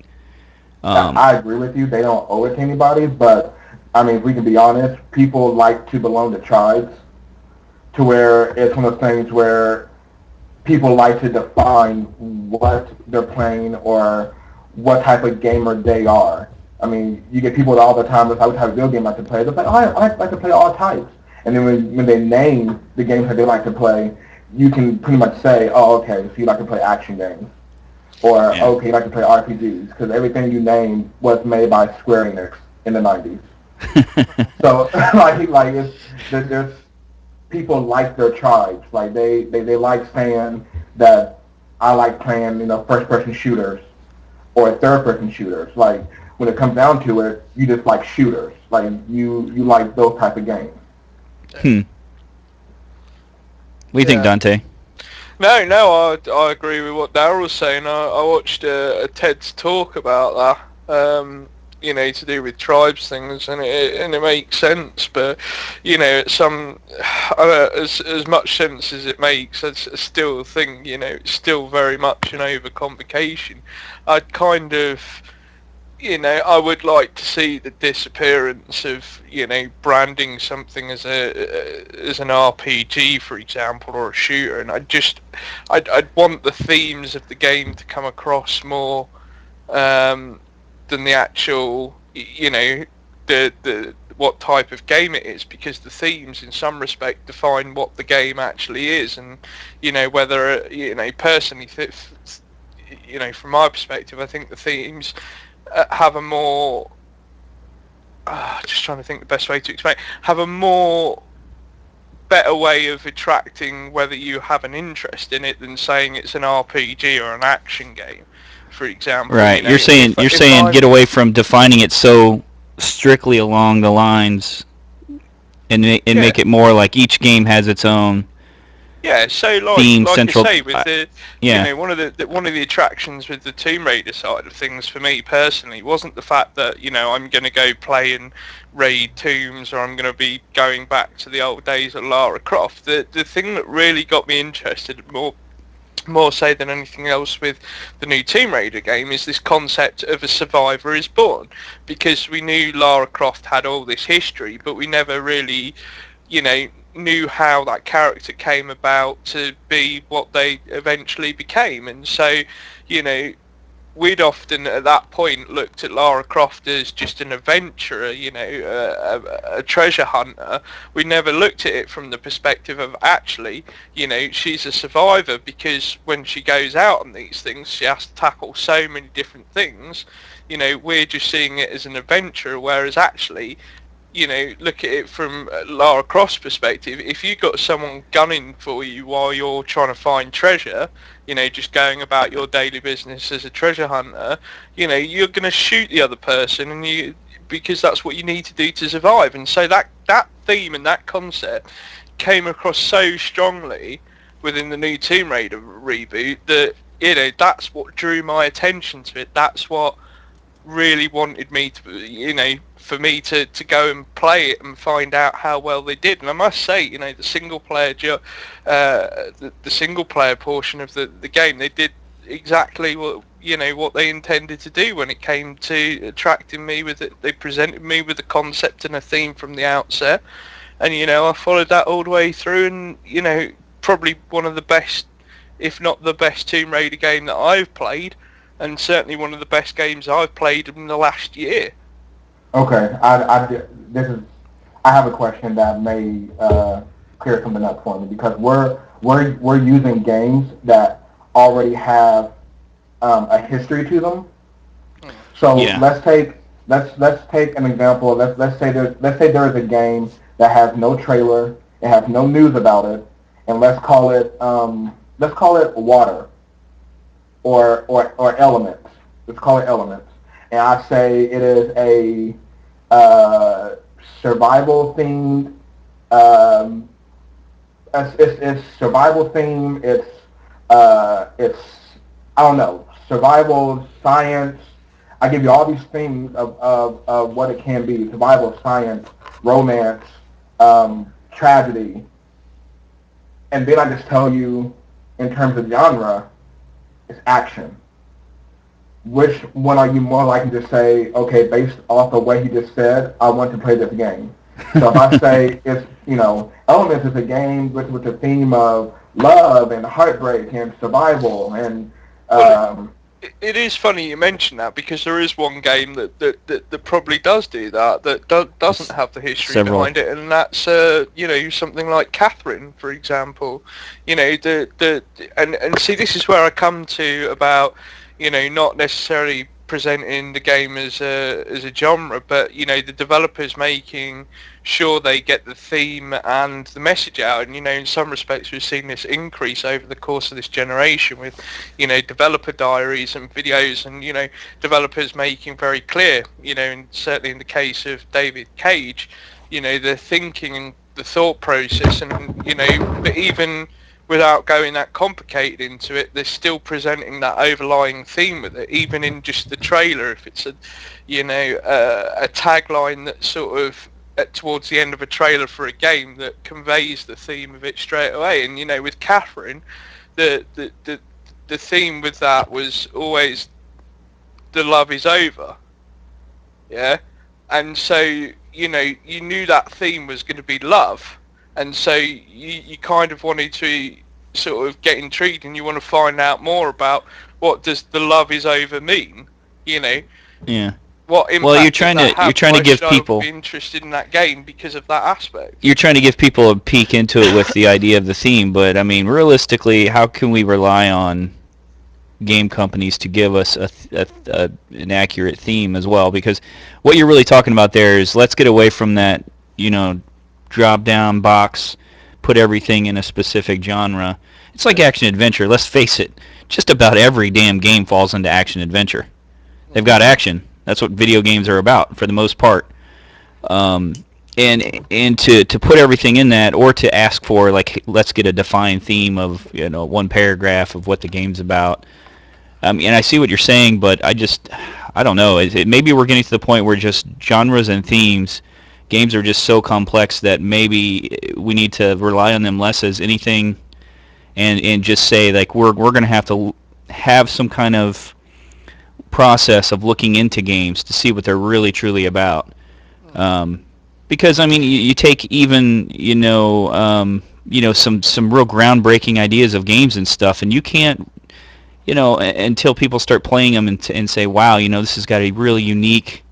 I agree with you. They don't owe it to anybody, but I mean, if we can be honest, people like to belong to tribes, to where it's one of those things where people like to define what they're playing or what type of gamer they are. I mean, you get people all the time that's like, what type of video game I like to play. They're like, oh, I like to play all types. And then when they name the games that they like to play, you can pretty much say, oh, okay, so you like to play action games. Or, Yeah. okay, you like to play RPGs. Because everything you named was made by Square Enix in the 90s. So, there's people like their tribes. Like they like saying that I like playing, first person shooters or third person shooters. Like when it comes down to it, you just like shooters. Like you like those type of games. What do you think, Dante? No, I agree with what Daryl was saying. I watched a TED's talk about that, to do with tribes things, and it makes sense. But as much sense as it makes, I still think it's still very much an overcomplication. I'd kind of. I would like to see the disappearance of, branding something as an RPG, for example, or a shooter, and I'd want the themes of the game to come across more than the actual, the what type of game it is, because the themes in some respect define what the game actually is, and whether personally, from my perspective, I think the themes have a more just trying to think the best way to explain, have a more better way of attracting whether you have an interest in it than saying it's an RPG or an action game, for example. Right. You're saying get away from defining it so strictly along the lines, and make it more like each game has its own. Yeah, so theme, like central, I say, with the one of the attractions with the Tomb Raider side of things for me personally wasn't the fact that I'm going to go play and raid tombs, or I'm going to be going back to the old days of Lara Croft. The thing that really got me interested more so than anything else with the new Tomb Raider game is this concept of a survivor is born, because we knew Lara Croft had all this history, but we never really knew how that character came about to be what they eventually became. And so we'd often at that point looked at Lara Croft as just an adventurer, you know, a treasure hunter. We never looked at it from the perspective of actually, you know, she's a survivor, because when she goes out on these things, she has to tackle so many different things. You know, we're just seeing it as an adventurer, whereas actually, you know, look at it from Lara Croft's perspective. If you got someone gunning for you while you're trying to find treasure, you know, just going about your daily business as a treasure hunter, you know, you're going to shoot the other person, and because that's what you need to do to survive. And so that theme and that concept came across so strongly within the new Tomb Raider reboot that, you know, that's what drew my attention to it. That's what really wanted me to, you know, for me to go and play it and find out how well they did. And I must say, you know, the single player the single player portion of the game, they did exactly what, you know, what they intended to do when it came to attracting me with it. They presented me with a concept and a theme from the outset, and, you know, I followed that all the way through. And, you know, probably one of the best, if not the best, Tomb Raider game that I've played, and certainly one of the best games I've played in the last year. Okay, I have a question that may clear something up for me, because we're using games that already have a history to them. So Yeah. let's take an example. Let's say there is a game that has no trailer, it has no news about it, and let's call it water or elements. Let's call it elements. And I say it is a survival themed. It's survival theme. It's I don't know, survival science. I give you all these themes of what it can be: survival science, romance, tragedy, and then I just tell you in terms of genre, it's action. Which one are you more likely to say, okay, based off of what he just said, I want to play this game? So if I say it's, you know, Elements is a game with a theme of love and heartbreak and survival and It is funny you mention that, because there is one game that probably does do that, doesn't have the history Several. behind it, and that's you know, something like Catherine, for example. You know, and see, this is where I come to about, you know, not necessarily presenting the game as a genre, but, you know, the developers making sure they get the theme and the message out. And, you know, in some respects we've seen this increase over the course of this generation with, you know, developer diaries and videos, and, you know, developers making very clear, you know, and certainly in the case of David Cage, you know, the thinking and the thought process, and, you know, but even without going that complicated into it, they're still presenting that overlying theme with it, even in just the trailer. If it's a, you know, a tagline that sort of towards the end of a trailer for a game that conveys the theme of it straight away. And, you know, with Catherine, the theme with that was always the love is over. Yeah, and so, you know, you knew that theme was going to be love. And so you kind of wanted to sort of get intrigued, and you want to find out more about what does the love is over mean, you know? Yeah. What impact Well, you're does trying that to have? you're trying to Why give should people I be interested in that game because of that aspect? you're trying to give people a peek into it with the idea of the theme, but I mean, realistically, how can we rely on game companies to give us an accurate theme as well? Because what you're really talking about there is, let's get away from that, you know, drop down box, put everything in a specific genre. It's like action adventure. Let's face it, just about every damn game falls into action adventure. They've got action. That's what video games are about for the most part. And to put everything in that, or to ask for, like, let's get a defined theme of, you know, one paragraph of what the game's about. And I see what you're saying, but I don't know. Maybe we're getting to the point where just genres and themes, games are just so complex that maybe we need to rely on them less as anything, and just say, like, we're going to have some kind of process of looking into games to see what they're really truly about. Because, I mean, you take even, some real groundbreaking ideas of games and stuff, and you can't until people start playing them and say, wow, this has got a really unique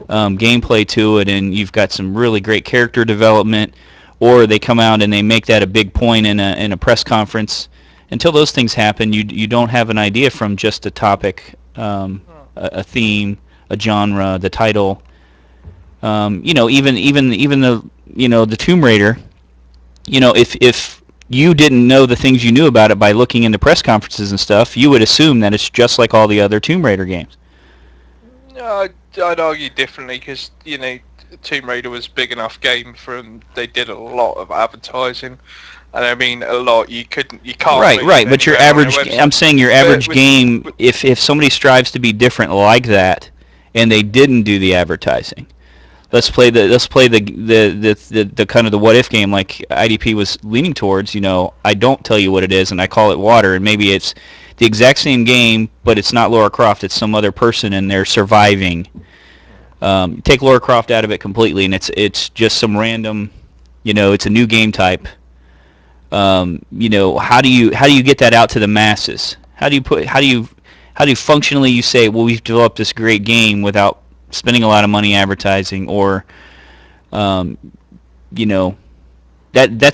gameplay to it, and you've got some really great character development, or they come out and they make that a big point in a press conference. Until those things happen, you don't have an idea from just a topic, a theme, a genre, the title. Even the Tomb Raider. If you didn't know the things you knew about it by looking into press conferences and stuff, you would assume that it's just like all the other Tomb Raider games. I'd argue differently because Tomb Raider was a big enough game for them. They did a lot of advertising, and I mean a lot. You can't. Right. But your average, I'm saying your average game, if somebody strives to be different like that, and they didn't do the advertising, let's play the kind of the what if game like IDP was leaning towards. I don't tell you what it is, and I call it water, and maybe it's the exact same game, but it's not Lara Croft. It's some other person, and they're surviving. Take Lara Croft out of it completely, and it's just some random, it's a new game type. How do you get that out to the masses? How do you functionally you say, well, we've developed this great game without spending a lot of money advertising, or that's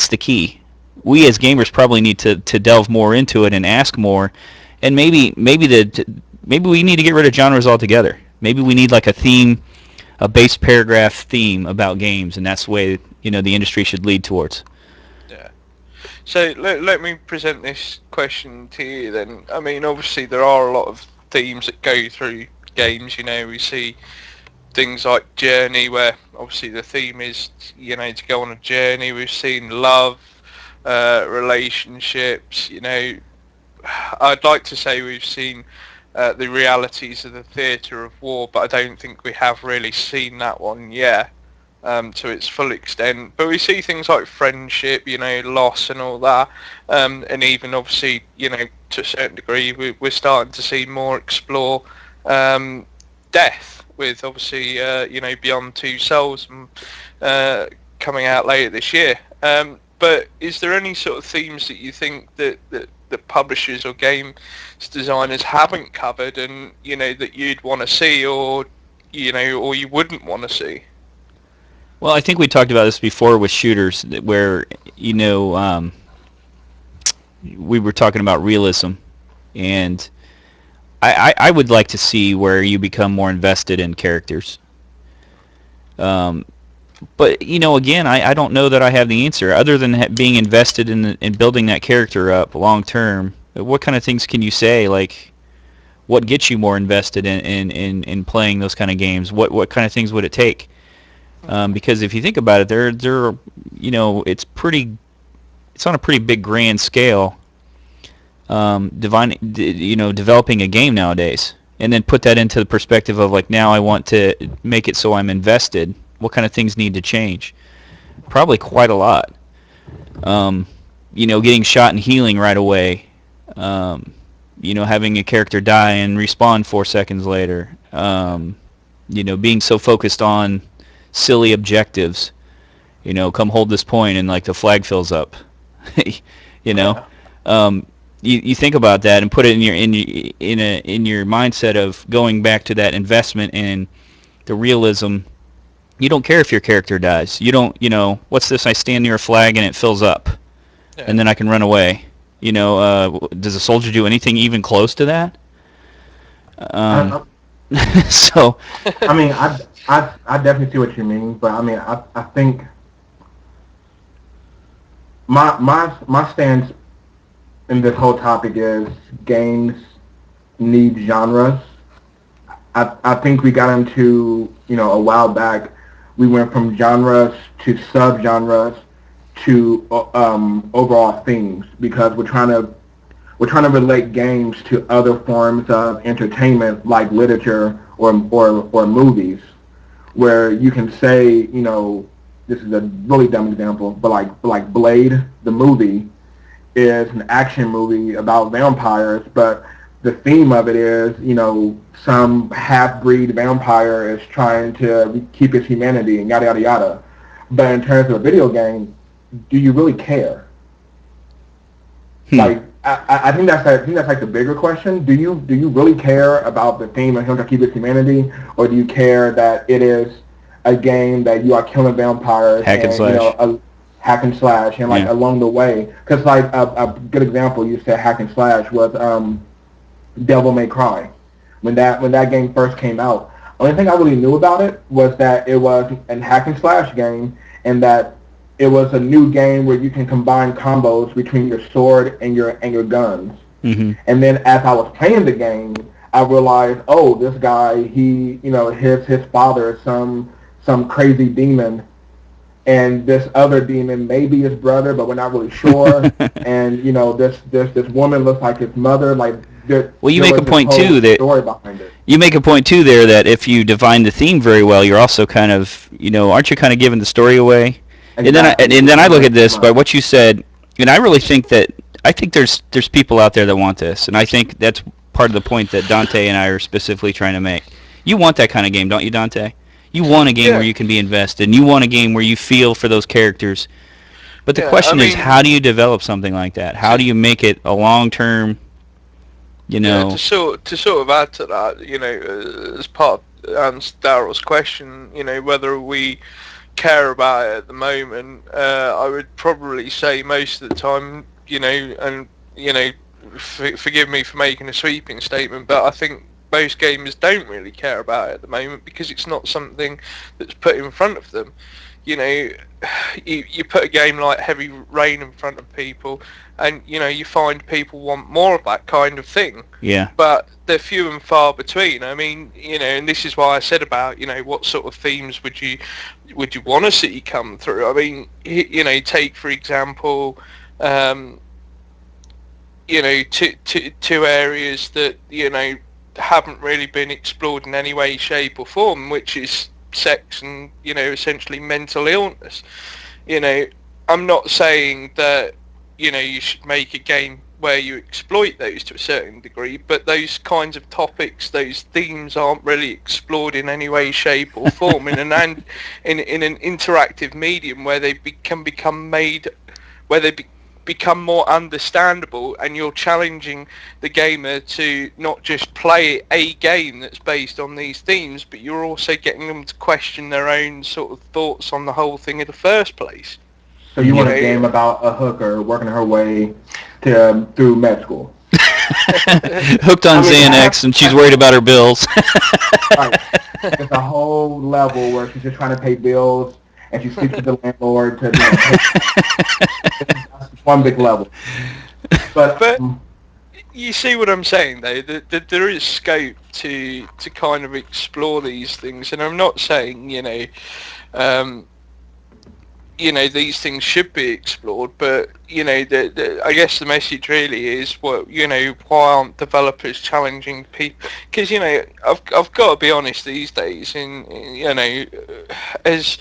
the key. We as gamers probably need to delve more into it and ask more, and maybe we need to get rid of genres altogether. Maybe we need like a theme, a base paragraph theme about games, and that's the way the industry should lead towards. Yeah. So let me present this question to you then. I mean, obviously there are a lot of themes that go through games. We see things like Journey, where obviously the theme is to go on a journey. We've seen love, relationships. I'd like to say we've seen the realities of the theatre of war, but I don't think we have really seen that one yet to its full extent. But we see things like friendship, loss and all that, and even obviously, to a certain degree, we're starting to see more explore death, with obviously, Beyond Two Souls coming out later this year. But is there any sort of themes that you think that the publishers or game designers haven't covered, and that you'd want to see, or or you wouldn't want to see? Well, I think we talked about this before with shooters, where we were talking about realism, and I would like to see where you become more invested in characters. But again, I don't know that I have the answer other than being invested in building that character up long term. What kind of things can you say? Like, what gets you more invested in playing those kind of games? What kind of things would it take? Because if you think about it, they're it's on a pretty big grand scale. Developing a game nowadays, and then put that into the perspective of like, now I want to make it so I'm invested. What kind of things need to change? Probably quite a lot. Getting shot and healing right away. Having a character die and respawn 4 seconds later. Being so focused on silly objectives. Come hold this point and like the flag fills up. You think about that and put it in your mindset of going back to that investment and the realism. You don't care if your character dies. You don't, what's this? I stand near a flag and it fills up, and then I can run away. Does a soldier do anything even close to that? So. I mean, I definitely see what you mean, but I mean, I think my stance in this whole topic is games need genres. I think we got into, a while back, we went from genres to sub-genres to overall themes, because we're trying to relate games to other forms of entertainment like literature or movies, where you can say, this is a really dumb example, but like Blade, the movie, is an action movie about vampires, but the theme of it is, some half-breed vampire is trying to keep his humanity and yada, yada, yada. But in terms of a video game, do you really care? Like, I think that's like the bigger question. Do you really care about the theme of Him to Keep His Humanity, or do you care that it is a game that you are killing vampires Hack and and slash. a hack and slash and like Yeah. along the way? Because like a good example you said hack and slash was Devil May Cry. When that game first came out, only thing I really knew about it was that it was a hack and slash game and that it was a new game where you can combine combos between your sword and your guns. Mm-hmm. And then as I was playing the game, I realized, oh, this guy, his father is some crazy demon, and this other demon may be his brother, but we're not really sure. And this woman looks like his mother. Like Well, you there make was a this point whole too that story behind it. you make a point too there that if you define the theme very well, you're also kind of, aren't you kind of giving the story away? Exactly. And then I look at this by Much. what you said, and I really think that there's people out there that want this, and I think that's part of the point that Dante and I are specifically trying to make. You want that kind of game, don't you, Dante? You want a game where Yeah, you can be invested, and you want a game where you feel for those characters. But the yeah. I question is, mean, how do you develop something like that? How to, do you make it a long-term, you yeah, know? to sort of add to that, as part of Daryl's question, whether we care about it at the moment, I would probably say most of the time, and forgive me for making a sweeping statement, but I think most gamers don't really care about it at the moment because it's not something that's put in front of them. You know, you put a game like Heavy Rain in front of people, and you find people want more of that kind of thing. Yeah. But they're few and far between. I mean, and this is why I said about what sort of themes would you want to see come through. I mean, take for example, two areas that haven't really been explored in any way, shape, or form, which is sex and essentially mental illness. I'm not saying that you should make a game where you exploit those to a certain degree, but those kinds of topics, those themes, aren't really explored in any way, shape, or form in an interactive medium where they can become made, where they become more understandable, and you're challenging the gamer to not just play a game that's based on these themes, but you're also getting them to question their own sort of thoughts on the whole thing in the first place. So you You want a know, game about a hooker working her way through med school? Hooked on I mean, Xanax, and she's worried about her bills. right. It's a whole level where she's just trying to pay bills, and she sleeps with the landlord to pay. That's one big level. But but you see what I'm saying, though, that there is scope to kind of explore these things, and I'm not saying these things should be explored, but I guess the message really is why aren't developers challenging people? Because I've got to be honest, these days, as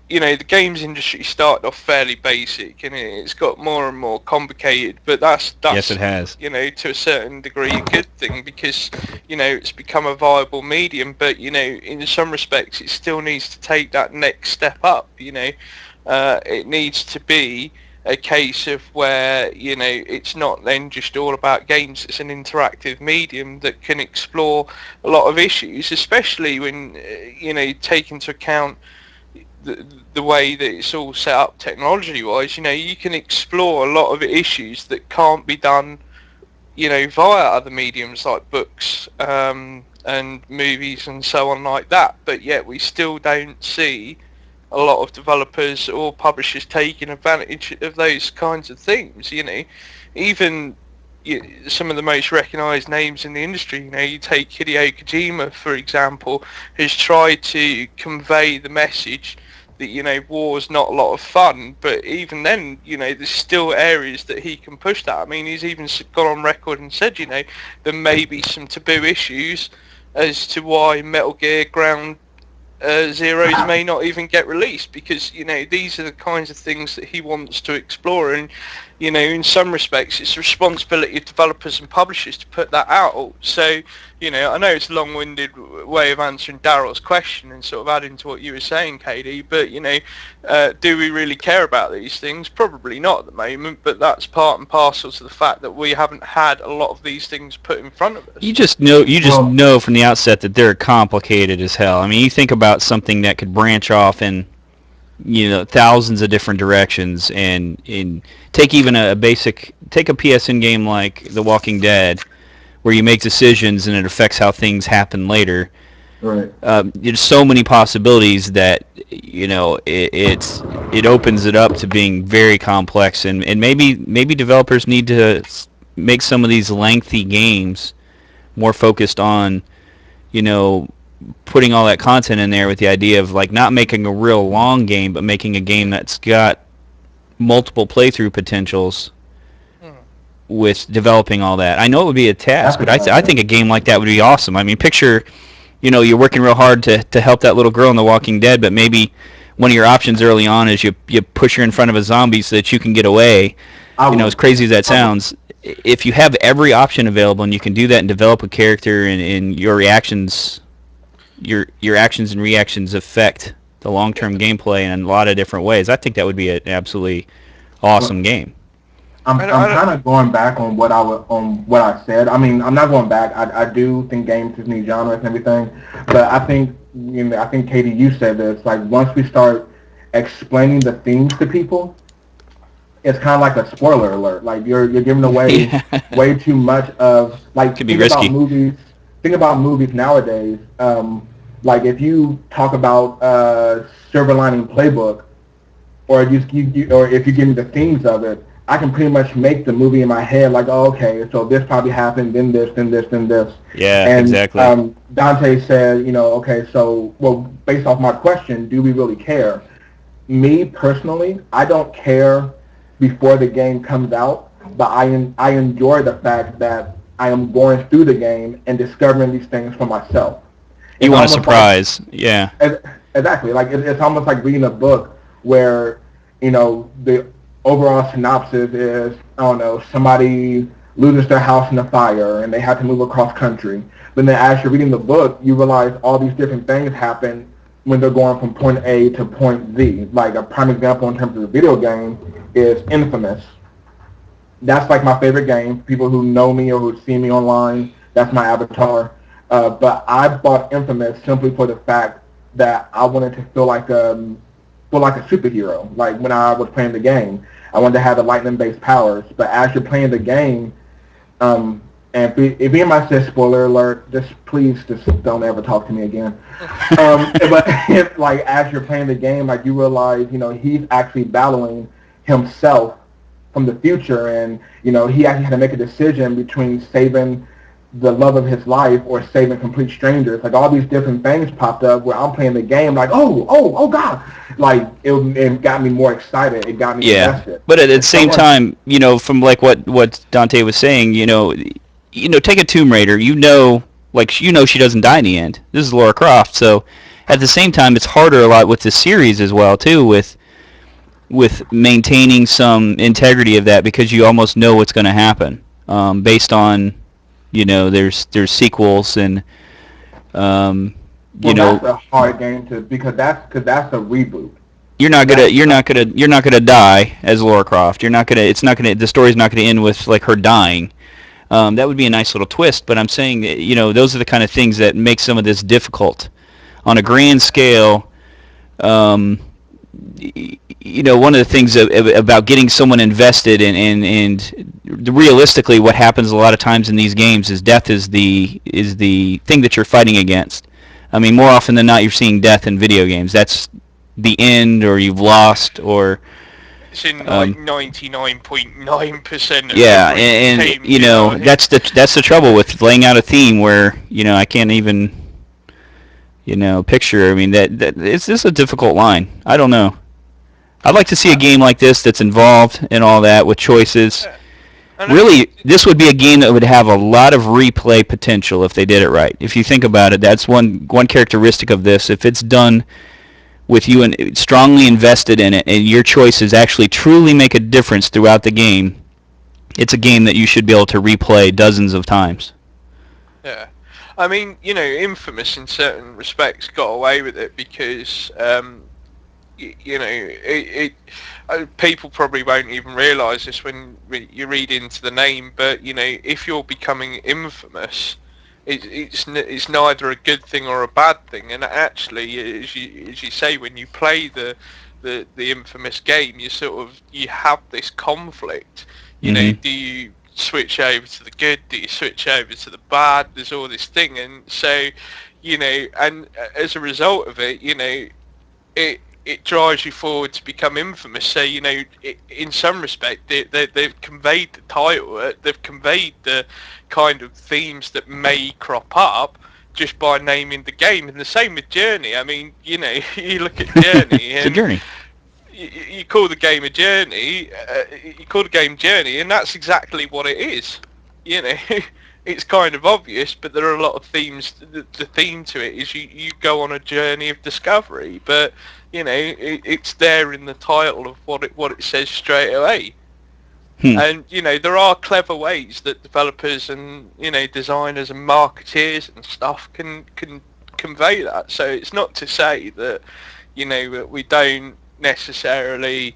the games industry started off fairly basic, and it's got more and more complicated, but that's Yes, it has. to a certain degree a good thing, because it's become a viable medium, but in some respects it still needs to take that next step up. It needs to be a case of where it's not then just all about games. It's an interactive medium that can explore a lot of issues, especially when take into account the way that it's all set up technology wise. You can explore a lot of issues that can't be done via other mediums like books and movies and so on like that, but yet we still don't see a lot of developers or publishers taking advantage of those kinds of things. Even some of the most recognised names in the industry, you take Hideo Kojima, for example, who's tried to convey the message that war's not a lot of fun, but even then there's still areas that he can push that. I mean, he's even gone on record and said there may be some taboo issues as to why Metal Gear Ground Zeroes may not even get released, because these are the kinds of things that he wants to explore, and in some respects, it's the responsibility of developers and publishers to put that out. So, I know it's a long-winded way of answering Daryl's question and sort of adding to what you were saying, KD, but, do we really care about these things? Probably not at the moment, but that's part and parcel to the fact that we haven't had a lot of these things put in front of us. You just know from the outset that they're complicated as hell. I mean, you think about something that could branch off in thousands of different directions, and take even take a PSN game like The Walking Dead, where you make decisions and it affects how things happen later. Right. There's so many possibilities that it opens it up to being very complex, and maybe developers need to make some of these lengthy games more focused on putting all that content in there, with the idea of like not making a real long game, but making a game that's got multiple playthrough potentials with developing all that. I know it would be a task, but I think a game like that would be awesome. I mean, picture, you're working real hard to help that little girl in The Walking Dead, but maybe one of your options early on is you push her in front of a zombie so that you can get away. As crazy as that sounds, if you have every option available and you can do that and develop a character, and your reactions, your actions and reactions affect the long-term gameplay in a lot of different ways, I think that would be an absolutely awesome game. I'm kind of going back on what I said. I mean, I'm not going back. I do think games just need genres and everything, but I think Katie, you said this. Like, once we start explaining the themes to people, it's kind of like a spoiler alert. Like, you're giving away way too much of, like, could be risky. Think about movies nowadays. Like, if you talk about Silver Lining Playbook, or if you give me the themes of it, I can pretty much make the movie in my head, like, oh, okay, so this probably happened, then this, then this, then this. Yeah, and, exactly. Dante said, okay, so, well, based off my question, do we really care? Me, personally, I don't care before the game comes out, but I enjoy the fact that I am going through the game and discovering these things for myself. You want a surprise, yeah. Exactly. Like, it's almost like reading a book where, the overall synopsis is, I don't know, somebody loses their house in a fire and they have to move across country. But then as you're reading the book, you realize all these different things happen when they're going from point A to point Z. Like, a prime example in terms of the video game is Infamous. That's like my favorite game. People who know me or who see me online, that's my avatar. But I bought Infamous simply for the fact that I wanted to feel like a superhero. Like, when I was playing the game, I wanted to have the lightning-based powers. But as you're playing the game, and if anybody says spoiler alert, please don't ever talk to me again. But like, as you're playing the game, like, you realize, he's actually battling himself from the future, and he actually had to make a decision between saving the love of his life or saving complete strangers. Like, all these different things popped up where I'm playing the game, like, oh God, like, it got me more excited. It got me invested. But at the same time, from like what Dante was saying, take a Tomb Raider. She doesn't die in the end. This is Lara Croft, so at the same time, it's harder a lot with the series as well too, with maintaining some integrity of that, because you almost know what's going to happen based on. There's sequels, and that's a hard game because that's a reboot. You're not gonna die as Lara Croft. The story's not gonna end with like her dying. That would be a nice little twist, but I'm saying that, those are the kind of things that make some of this difficult on a grand scale. One of the things about getting someone invested and realistically, what happens a lot of times in these games is death is the thing that you're fighting against. I mean, more often than not, you're seeing death in video games. That's the end, or you've lost, or it's in like 99.9%. Yeah, and that's the trouble with laying out a theme where I can't even picture. I mean, that it's just a difficult line. I don't know. I'd like to see a game like this that's involved in all that with choices. Really, this would be a game that would have a lot of replay potential if they did it right. If you think about it, that's one characteristic of this. If it's done with you and strongly invested in it, and your choices actually truly make a difference throughout the game, it's a game that you should be able to replay dozens of times. Yeah. I mean, Infamous in certain respects got away with it because, people probably won't even realise this when you read into the name, but, if you're becoming infamous, it's neither a good thing or a bad thing. And actually, as you say, when you play the infamous game, you have this conflict. Mm-hmm. Do you switch over to the good? Do you switch over to the bad? There's all this thing, and so, and as a result of it, it drives you forward to become infamous. So, in some respect, they've conveyed the title, they've conveyed the kind of themes that may crop up just by naming the game. And the same with Journey. I mean, you look at Journey, It's a and journey. you call the game a journey, you call the game Journey, and that's exactly what it is. It's kind of obvious, but there are a lot of themes. The theme to it is you go on a journey of discovery, but it's there in the title of what it says straight away. And there are clever ways that developers and designers and marketeers and stuff can convey that. So it's not to say that we don't necessarily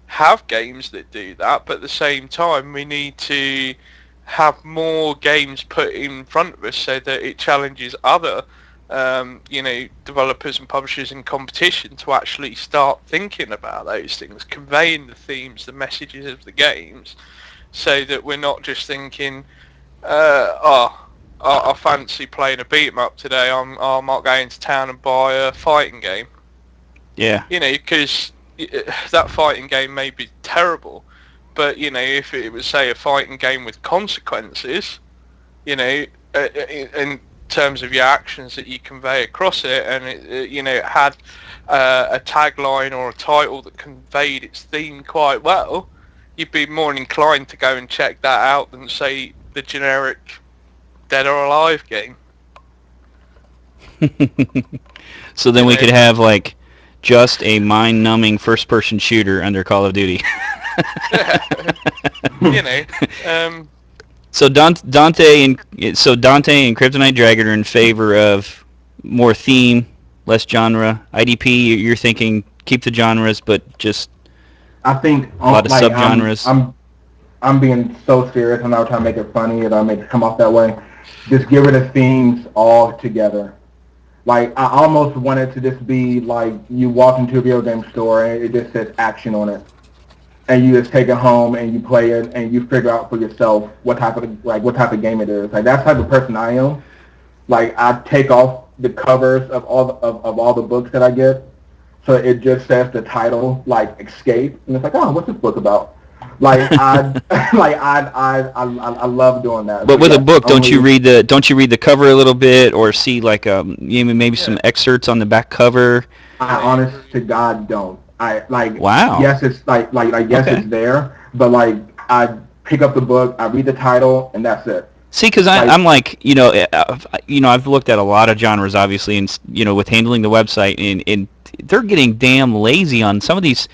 have games that do that, but at the same time we need to have more games put in front of us so that it challenges other developers and publishers in competition to actually start thinking about those things, conveying the themes, the messages of the games, so that we're not just thinking, I fancy playing a beat 'em up today, I might go into town and buy a fighting game. Yeah. Because that fighting game may be terrible, but if it was, say, a fighting game with consequences, in terms of your actions that you convey across it, and it had a tagline or a title that conveyed its theme quite well, you'd be more inclined to go and check that out than, say, the generic Dead or Alive game. So then we could have like just a mind-numbing first-person shooter under Call of Duty. So Dante and Kryptonite Dragon are in favor of more theme, less genre. IDP, you're thinking keep the genres, but just I think a lot of subgenres. I'm being so serious. I'm not trying to make it funny, and I make it come off that way. Just get rid of themes altogether. Like, I almost want it to just be like you walk into a video game store and it just says action on it, and you just take it home and you play it and you figure out for yourself what type of game it is. Like, that's the type of person I am. Like, I take off the covers of all the books that I get, so it just says the title, like Escape, and it's like, oh, what's this book about? Like, I love doing that. But with a book, don't you read the cover a little bit, or see like maybe some excerpts on the back cover? I honest to God don't. Wow. Yes, it's it's there, but like I pick up the book, I read the title, and that's it. See, because I'm like, I've looked at a lot of genres, obviously, and with handling the website, and they're getting damn lazy on some of these.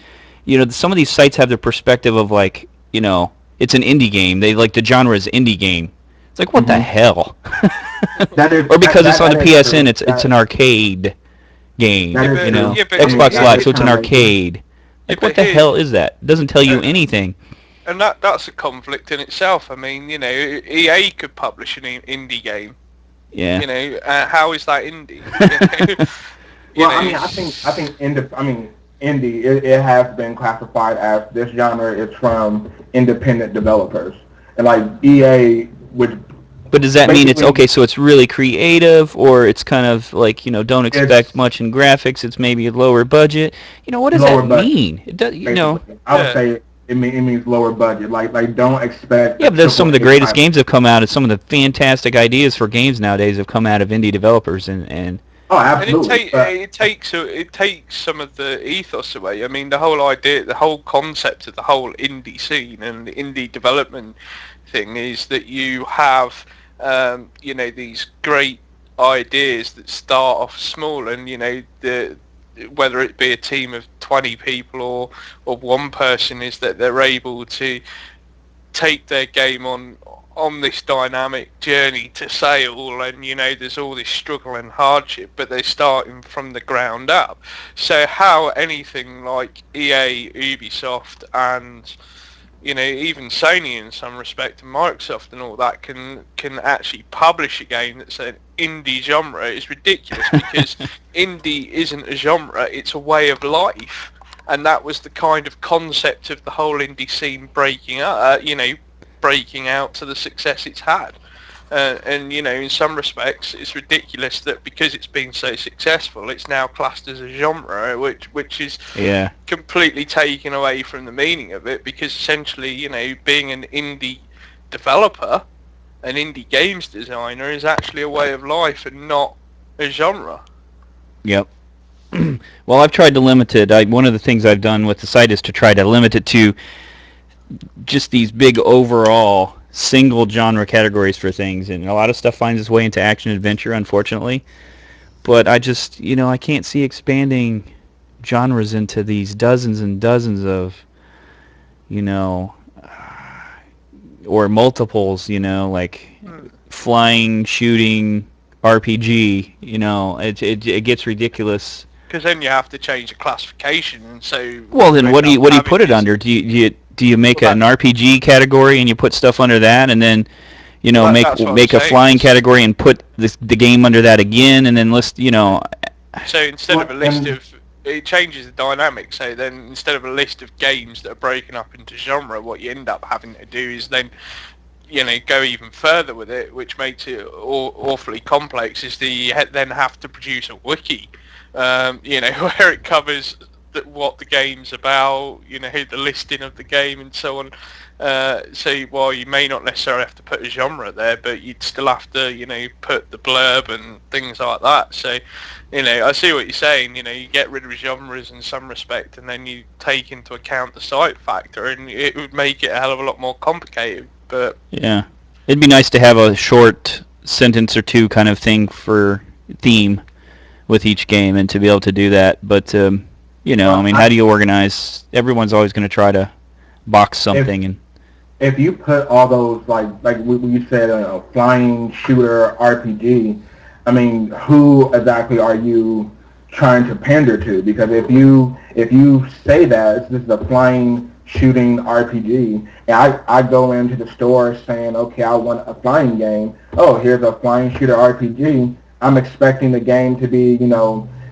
Some of these sites have the perspective of like, it's an indie game. They like the genre is indie game. It's like, what the hell? Or because it's on the PSN, it's an arcade game. Xbox Live, so it's an arcade. Like, what the hell is that? It doesn't tell you anything. And that's a conflict in itself. I mean, EA could publish an indie game. Yeah. How is that indie? I think indie, it has been classified as this genre is from independent developers, and like EA, which. But does that mean it's okay? So it's really creative, or it's kind of like don't expect much in graphics. It's maybe a lower budget. What does that mean? It does, I would say it means lower budget. Like don't expect. Yeah, but there's some of the greatest games have come out, and some of the fantastic ideas for games nowadays have come out of indie developers, and. Oh, absolutely. And it takes some of the ethos away. I mean, the whole idea, the whole concept of the whole indie scene and the indie development thing is that you have, these great ideas that start off small, and whether it be a team of 20 people or one person, is that they're able to take their game on this dynamic journey to sale, and there's all this struggle and hardship, but they're starting from the ground up. So how anything like EA, Ubisoft, and even Sony in some respect, and Microsoft and all that can actually publish a game that's an indie genre is ridiculous, because indie isn't a genre, it's a way of life. And that was the kind of concept of the whole indie scene breaking out to the success it's had. And in some respects, it's ridiculous that because it's been so successful, it's now classed as a genre, which is completely taken away from the meaning of it. Because essentially, being an indie developer, an indie games designer, is actually a way of life and not a genre. Yep. Well, I've tried to limit it. One of the things I've done with the site is to try to limit it to just these big overall single genre categories for things, and a lot of stuff finds its way into action adventure, unfortunately. But I just, I can't see expanding genres into these dozens and dozens of, or multiples, like flying, shooting, RPG. It gets ridiculous. Because then you have to change the classification, and so. Well, then what do you put it under? Do you make an RPG category and you put stuff under that, and then make a flying category and put the game under that again, and then list So instead of a list of, it changes the dynamic. So then instead of a list of games that are broken up into genre, what you end up having to do is then go even further with it, which makes it awfully complex. Is you then have to produce a wiki, where it covers what the game's about, the listing of the game and so on. So while you may not necessarily have to put a genre there, but you'd still have to, put the blurb and things like that. So, I see what you're saying. You get rid of genres in some respect, and then you take into account the site factor, and it would make it a hell of a lot more complicated. But yeah, it'd be nice to have a short sentence or two kind of thing for theme with each game, and to be able to do that. But how do you organize? Everyone's always going to try to box something. If you put all those, like when you said, flying shooter RPG, I mean, who exactly are you trying to pander to? Because if you say that this is a flying shooting RPG, and I go into the store saying, okay, I want a flying game. Oh, here's a flying shooter RPG. I'm expecting the game to be,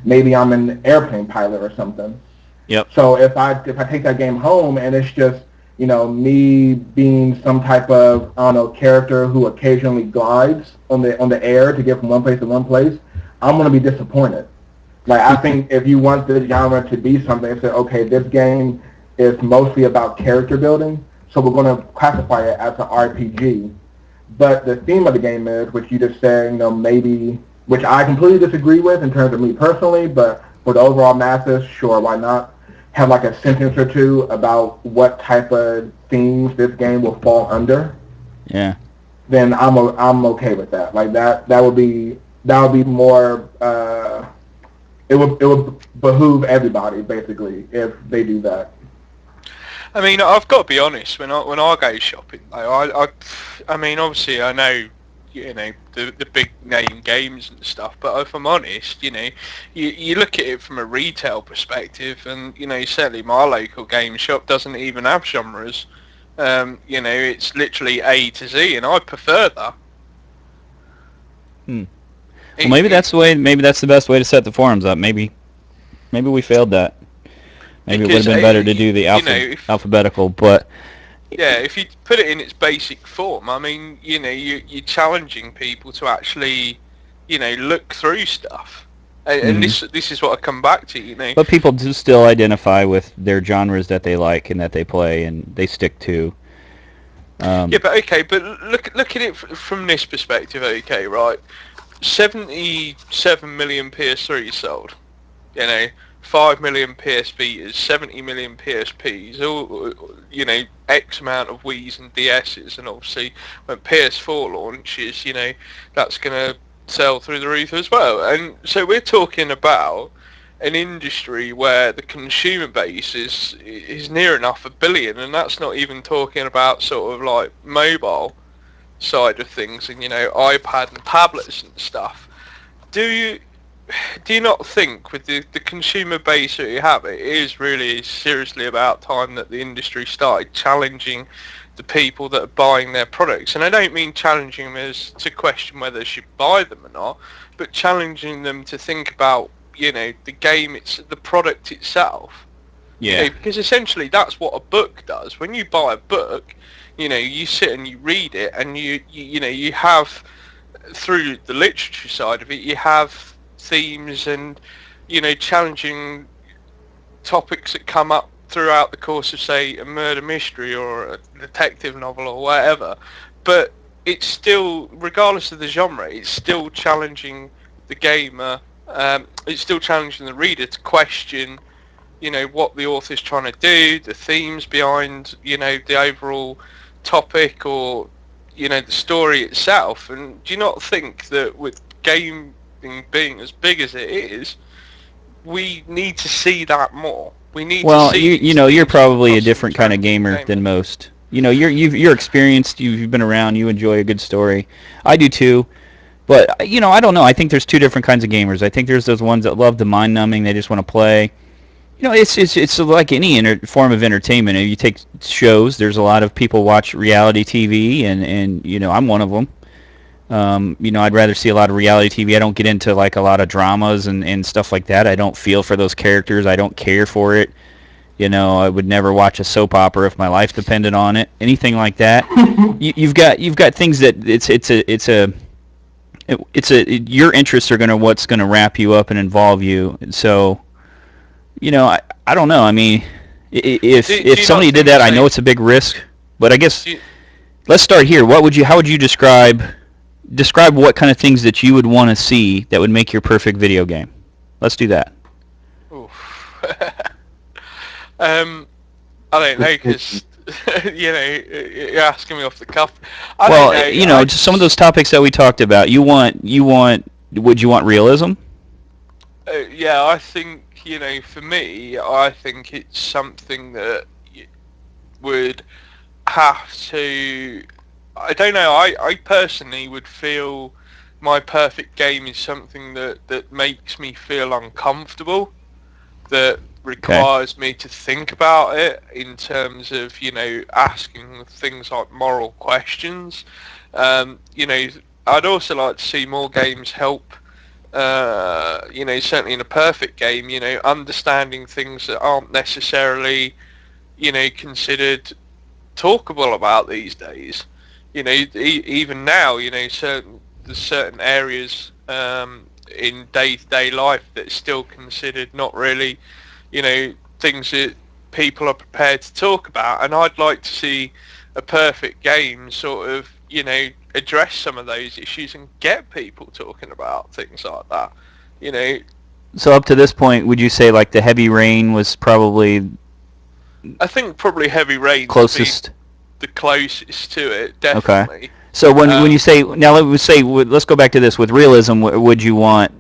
maybe I'm an airplane pilot or something. Yep. So if I take that game home and it's just, me being some type of, character who occasionally glides on the air to get from one place to one place, I'm going to be disappointed. Like, I think if you want the genre to be something, say, okay, this game is mostly about character building, so we're going to classify it as an RPG. But the theme of the game is, which you just said, maybe, which I completely disagree with in terms of me personally, but for the overall masses, sure, why not? Have like a sentence or two about what type of themes this game will fall under. Yeah. Then I'm okay with that. Like that would be more. It would behoove everybody basically if they do that. I mean, I've got to be honest. When I go shopping, I mean, obviously I know, the big name games and stuff. But if I'm honest, you look at it from a retail perspective, and certainly my local game shop doesn't even have genres. It's literally A to Z, and I prefer that. Well, maybe that's the way. Maybe that's the best way to set the forums up. Maybe we failed that. Maybe it would have been better to do the alphabetical, but. Yeah, if you put it in its basic form, I mean, you're challenging people to actually, look through stuff. And this is what I come back to, But people do still identify with their genres that they like and that they play and they stick to. Yeah, but okay, but look at it from this perspective, okay, right? 77 million PS3s sold, 5 million PS Vitas, 70 million PSPs, all, X amount of Wii's and DS's, and obviously when PS4 launches, that's going to sell through the roof as well. And so we're talking about an industry where the consumer base is near enough 1 billion, and that's not even talking about sort of like mobile side of things and iPad and tablets and stuff. Do you not think with the consumer base that you have, it is really seriously about time that the industry started challenging the people that are buying their products? And I don't mean challenging them as to question whether they should buy them or not, but challenging them to think about the game, the product itself. Yeah. Because essentially that's what a book does. When you buy a book, you sit and you read it, and you have, through the literature side of it, you have themes and challenging topics that come up throughout the course of, say, a murder mystery or a detective novel or whatever. But it's still, regardless of the genre, it's still challenging the gamer. It's still challenging the reader to question what the author's trying to do, the themes behind the overall topic, or the story itself. And do you not think that with gaming being as big as it is, we need to see that more? We need to see. You're probably a different kind of gamer than most. You're experienced. You've been around. You enjoy a good story. I do too. But I don't know. I think there's two different kinds of gamers. I think there's those ones that love the mind numbing. They just want to play. It's like any form of entertainment. If you take shows, there's a lot of people watch reality TV, and I'm one of them. I'd rather see a lot of reality TV. I don't get into like a lot of dramas and stuff like that. I don't feel for those characters. I don't care for it. I would never watch a soap opera if my life depended on it. Anything like that. You've got things that your interests are what's gonna wrap you up and involve you. So, I don't know. I mean, if somebody did that, I know it's a big risk, but I guess let's start here. How would you describe what kind of things that you would want to see that would make your perfect video game? Let's do that. I don't know, because you're asking me off the cuff. Just some of those topics that we talked about. Would you want realism? Yeah, I think for me, I think it's something that would have to. I don't know. I personally would feel my perfect game is something that makes me feel uncomfortable, that requires me to think about it in terms of asking things like moral questions. I'd also like to see more games help. Certainly in a perfect game, understanding things that aren't necessarily considered talkable about these days. Even now, there's certain areas in day-to-day life that's still considered not really, things that people are prepared to talk about. And I'd like to see a perfect game sort of, address some of those issues and get people talking about things like that. So up to this point, would you say like the Heavy Rain was probably? I think probably Heavy Rain closest. The closest to it, definitely. Okay. So when you say, now let's go back to this with realism. Would you want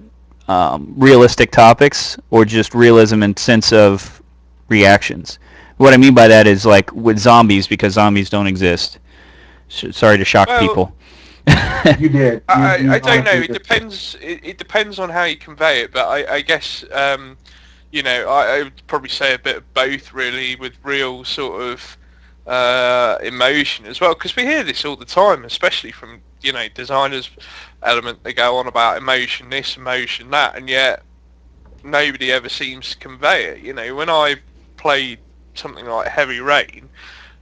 realistic topics or just realism in sense of reactions? What I mean by that is like with zombies, because zombies don't exist. Sorry to shock people. You did. I don't know. It depends. It depends on how you convey it. But I guess I would probably say a bit of both, really, with real sort of emotion as well. Because we hear this all the time, especially from designers. Element, they go on about emotion this, emotion that, and yet nobody ever seems to convey it. When I played something like Heavy Rain,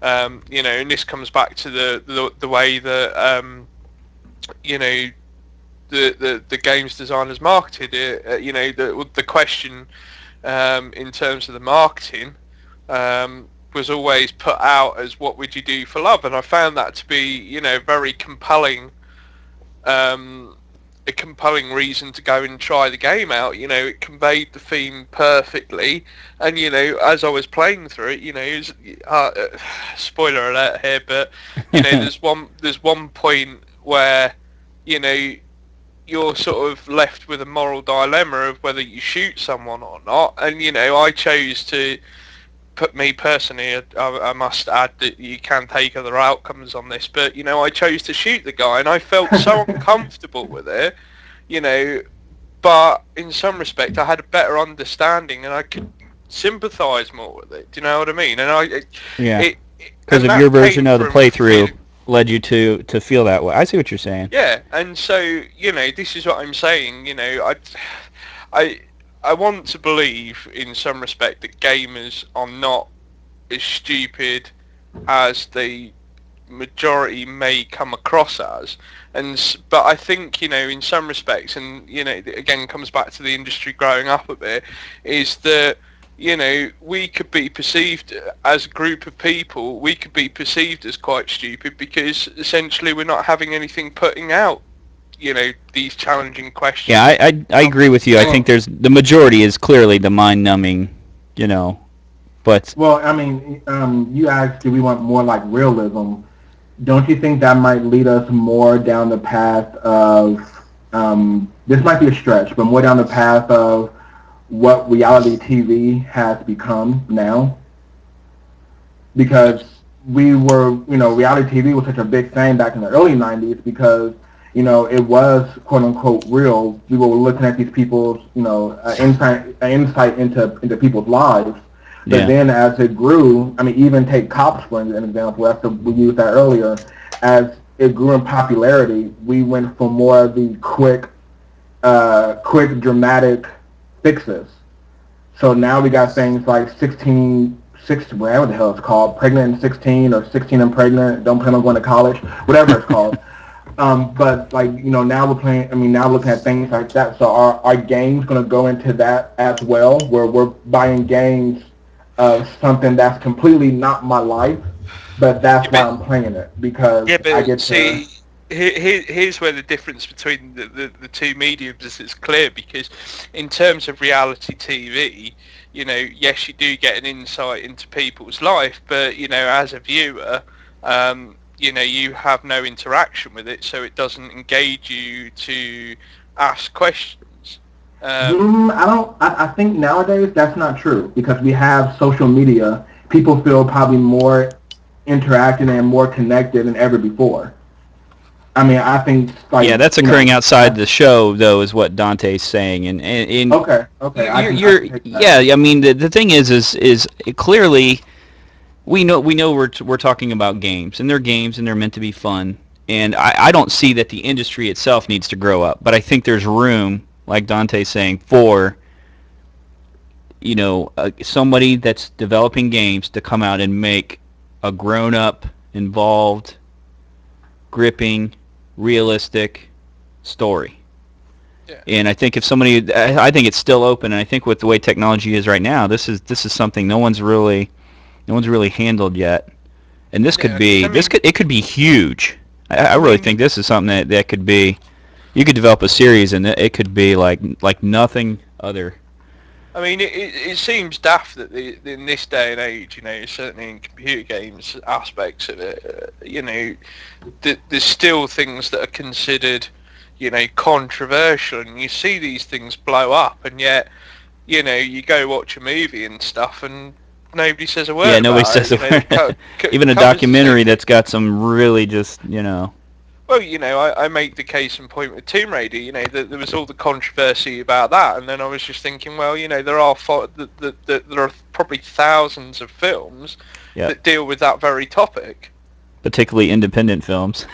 and this comes back to the way that the games designers marketed it. The question in terms of the marketing was always put out as, what would you do for love? And I found that to be very compelling. A compelling reason to go and try the game out. It conveyed the theme perfectly, and as I was playing through it, it was, spoiler alert here, but there's one point where you're sort of left with a moral dilemma of whether you shoot someone or not. And I chose to put me personally. I must add that you can take other outcomes on this, but I chose to shoot the guy, and I felt so uncomfortable with it. But in some respect, I had a better understanding, and I could sympathise more with it. Do you know what I mean? And because of your version of the playthrough led you to feel that way. I see what you're saying. Yeah, and so this is what I'm saying. I want to believe in some respect that gamers are not as stupid as the majority may come across as, but I think in some respects, and again comes back to the industry growing up a bit, is that we could be perceived as a group of people, we could be perceived as quite stupid because essentially we're not having anything putting out these challenging questions. Yeah, I agree with you. I think the majority is clearly the mind-numbing, but... Well, I mean, you asked, do we want more like realism? Don't you think that might lead us more down the path of, this might be a stretch, but more down the path of what reality TV has become now? Because reality TV was such a big thing back in the early 90s because, it was quote unquote real. We were looking at these people's, insight into people's lives. But then as it grew, I mean, even take Cops for an example, we used that earlier, as it grew in popularity, we went for more of the quick dramatic fixes. So now we got things like whatever the hell it's called, Pregnant and 16 or 16 and Pregnant, don't plan on going to college, whatever it's called. But now we're looking at things like that. So are games going to go into that as well, where we're buying games of something that's completely not my life, but that's why I'm playing it, because I get to... Here's where the difference between the two mediums is clear, because in terms of reality TV, yes, you do get an insight into people's life, but as a viewer, you have no interaction with it, so it doesn't engage you to ask questions. I think nowadays that's not true, because we have social media. People feel probably more interacted and more connected than ever before. I mean, I think that's occurring outside the show, though, is what Dante's saying. And okay. I mean, the thing is clearly we know we're talking about games, and they're games, and they're meant to be fun. And I don't see that the industry itself needs to grow up, but I think there's room, like Dante's saying, for somebody that's developing games to come out and make a grown-up, involved, gripping, realistic story. Yeah. And I think I think it's still open, and I think with the way technology is right now, this is something no one's really handled yet. And this could be it could be huge. I really think this is something that could be, you could develop a series and it could be like nothing other. I mean, it seems daft that in this day and age, certainly in computer games aspects of it, there's still things that are considered, controversial, and you see these things blow up, and yet, you go watch a movie and stuff, and nobody says a word. Yeah, nobody says a word. Even a documentary that's got some really just, Well, I make the case in point with Tomb Raider. There was all the controversy about that, and then I was just thinking, well, there are probably thousands of films that deal with that very topic. Particularly independent films.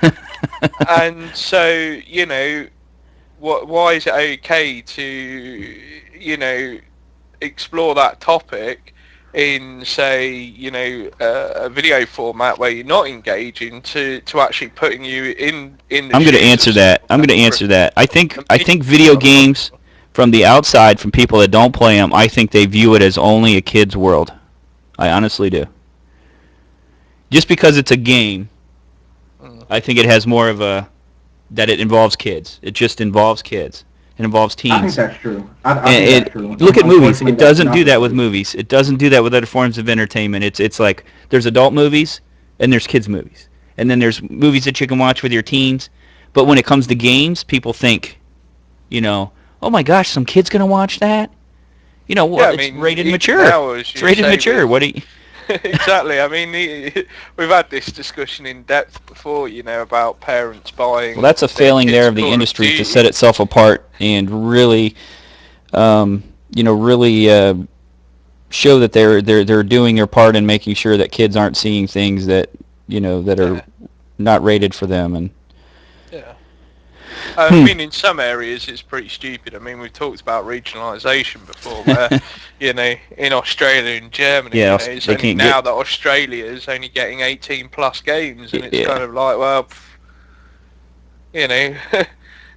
And so, why is it okay to, explore that topic in, say, a video format where you're not engaging to actually putting you in the I'm going to answer that. I think video games, from the outside, from people that don't play them, I think they view it as only a kid's world. I honestly do. Just because it's a game, I think it has more of that it involves kids. It just involves kids. It involves teens. I think that's true. I think that's true. Look at movies. It doesn't do that with movies. It doesn't do that with other forms of entertainment. It's like there's adult movies and there's kids movies. And then there's movies that you can watch with your teens. But when it comes to games, people think you know, oh my gosh, some kid's gonna watch that. You know, well, Yeah, I it's mean, rated even mature. now, as It's you rated say, mature. with What do you? exactly. I mean, we've had this discussion in depth before, about parents Well, buying that's a their failing there kids of the Call of industry to set Duty. itself apart and really, really show that they're doing their part in making sure that kids aren't seeing things that that are Yeah, not rated for them. And yeah. I mean, in some areas it's pretty stupid. I mean, we've talked about regionalisation before, where, in Australia and Germany, yeah, it's they only can't get now that Australia is only getting 18 plus games, and it's yeah kind of like, well, you know,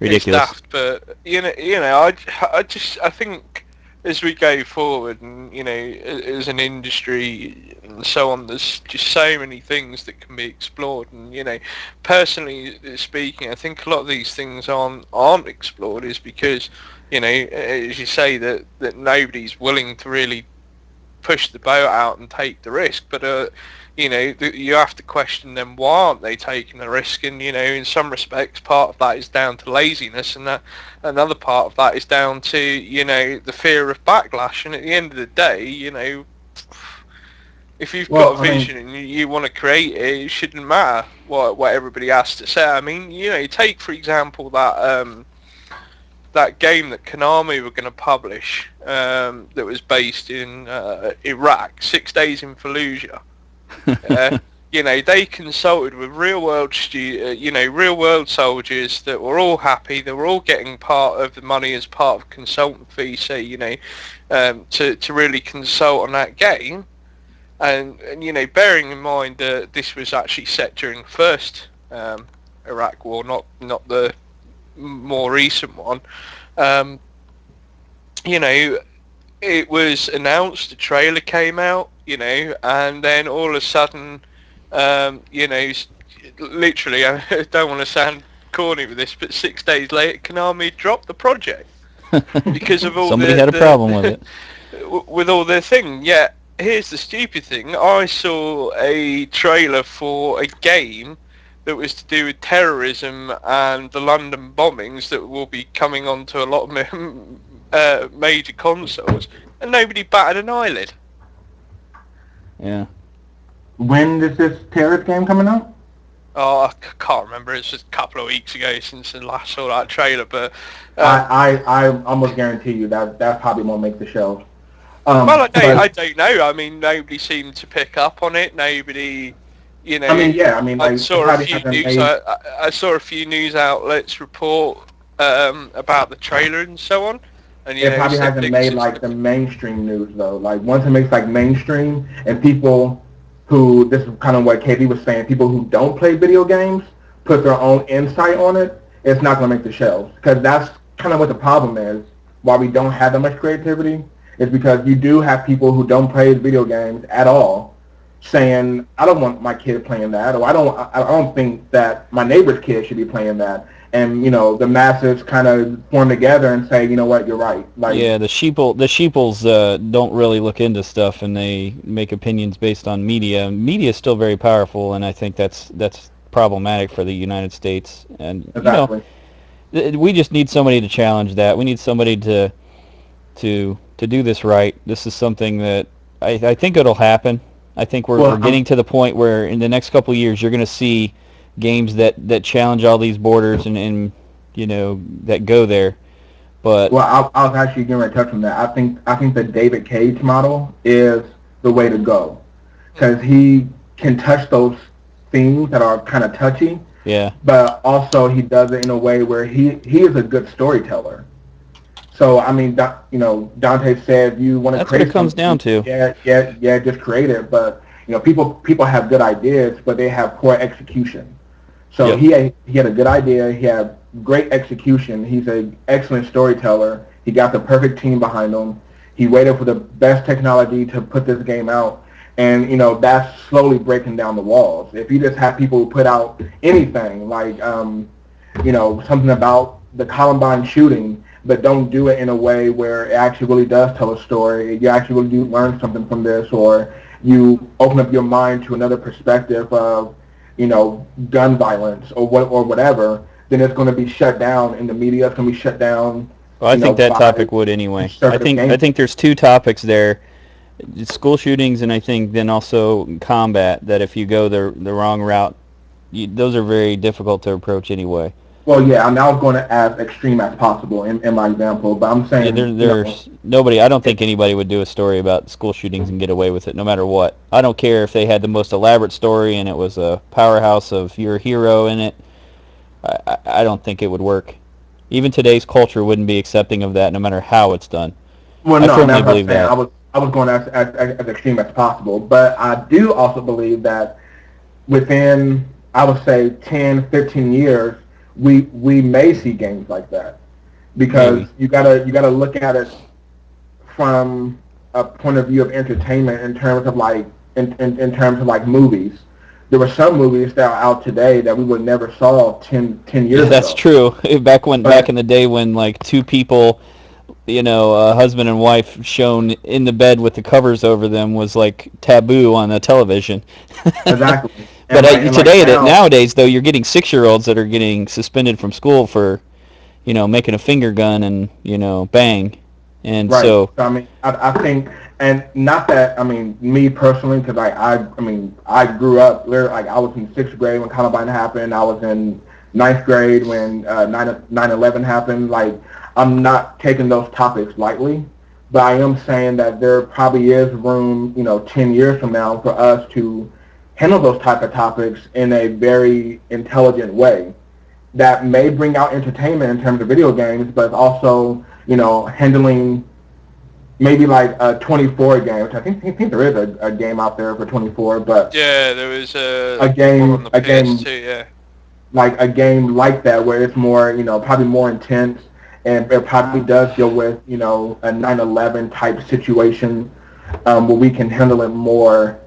it's ridiculous. daft, but I think as we go forward, and as an industry and so on, there's just so many things that can be explored, and personally speaking, I think a lot of these things aren't explored is because, as you say, that nobody's willing to really push the boat out and take the risk. But you have to question them. Why aren't they taking the risk? And in some respects, part of that is down to laziness, and that another part of that is down to the fear of backlash. And at the end of the day, if you've got Well, a I mean, vision and you want to create it, it shouldn't matter what everybody has to say. I mean, take for example that game that Konami were going to publish, that was based in Iraq, 6 Days in Fallujah. Uh, they consulted with real world soldiers that were all happy. They were all getting part of the money as part of consultant fee. So to really consult on that game, and bearing in mind that this was actually set during the first Iraq War, not the more recent one. Um, it was announced, the trailer came out, and then all of a sudden, literally, I don't want to sound corny with this, but 6 days later, Konami dropped the project because of all Somebody had a problem with it. with all their thing. Yeah, here's the stupid thing. I saw a trailer for a game that was to do with terrorism and the London bombings that will be coming onto a lot of major consoles, and nobody batted an eyelid. Yeah. when is this terrorist game coming out? Oh, can't remember. It's just a couple of weeks ago since I last saw that trailer, but I almost guarantee you that probably won't make the show. well, I But don't know. I mean, nobody seemed to pick up on it. Nobody, I mean, yeah, I mean, I like it saw a probably few hasn't news. made. I saw a few news outlets report about the trailer and so on, and It probably said hasn't things made as like the mainstream news though. Like once it makes like mainstream and people who this is kind of what KB was saying, people who don't play video games put their own insight on it, it's not going to make the shelves because that's kind of what the problem is. Why we don't have that much creativity is because you do have people who don't play video games at all saying, I don't want my kid playing that, or I don't think that my neighbor's kid should be playing that. And the masses kind of form together and say, you know what, you're right. Like Yeah, the sheeples don't really look into stuff, and they make opinions based on media. Media is still very powerful, and I think that's problematic for the United States. And exactly. we just need somebody to challenge that. We need somebody to do this right. This is something that I think it'll happen. I think we're Well, getting to the point where in the next couple of years you're going to see games that challenge all these borders and that go there. But I was actually getting ready to touch on that. I think the David Cage model is the way to go because he can touch those themes that are kind of touchy, yeah, but also he does it in a way where he is a good storyteller. So I mean, Dante said you want to that's what it create comes down something, to. yeah, just create it. But people have good ideas, but they have poor execution. So Yep. he had a good idea. He had great execution. He's an excellent storyteller. He got the perfect team behind him. He waited for the best technology to put this game out, and that's slowly breaking down the walls. If you just have people who put out anything like something about the Columbine shooting, but don't do it in a way where it actually really does tell a story. You actually really do learn something from this, or you open up your mind to another perspective of gun violence or whatever, then it's going to be shut down in the media. It's going to be shut down. Well, I think that by topic would anyway. I conservative think gamers. there's two topics there: school shootings, and I think then also combat. That if you go the wrong route, those are very difficult to approach anyway. Well, yeah, I mean, I was going to as extreme as possible in my example, but I'm Yeah, saying, there's nobody. I don't think anybody would do a story about school shootings and get away with it, no matter what. I don't care if they had the most elaborate story and it was a powerhouse of your hero in it. I don't think it would work. Even today's culture wouldn't be accepting of that, no matter how it's done. well, I no, I mean, firmly that's what I'm believe saying. that. I was going as extreme as possible, but I do also believe that within, I would say, 10, 15 years, we may see games like that because Maybe. you gotta look at it from a point of view of entertainment in terms of like in terms of like movies. There were some movies that are out today that we would never saw 10 Yeah, years that's ago. true. Back But in the day when like two people, husband and wife shown in the bed with the covers over them was like taboo on the television. exactly, But and like today, now, nowadays, though, you're getting 6-year-olds that are getting suspended from school for, making a finger gun and, bang. And right. so, So I mean, I think, and not that I mean me personally, because I mean I grew up literally like I was in 6th grade when Columbine happened. I was in 9th grade when 9/11 happened. Like I'm not taking those topics lightly, but I am saying that there probably is room, 10 years from now for us to handle those type of topics in a very intelligent way that may bring out entertainment in terms of video games, but it's also, handling maybe like a 24 game, which I think there is a game out there for 24, but Yeah, there was a one on game the a game PS2. Yeah. like a game like that where it's more, probably more intense and it probably does deal with, a 9/11 type situation where we can handle it more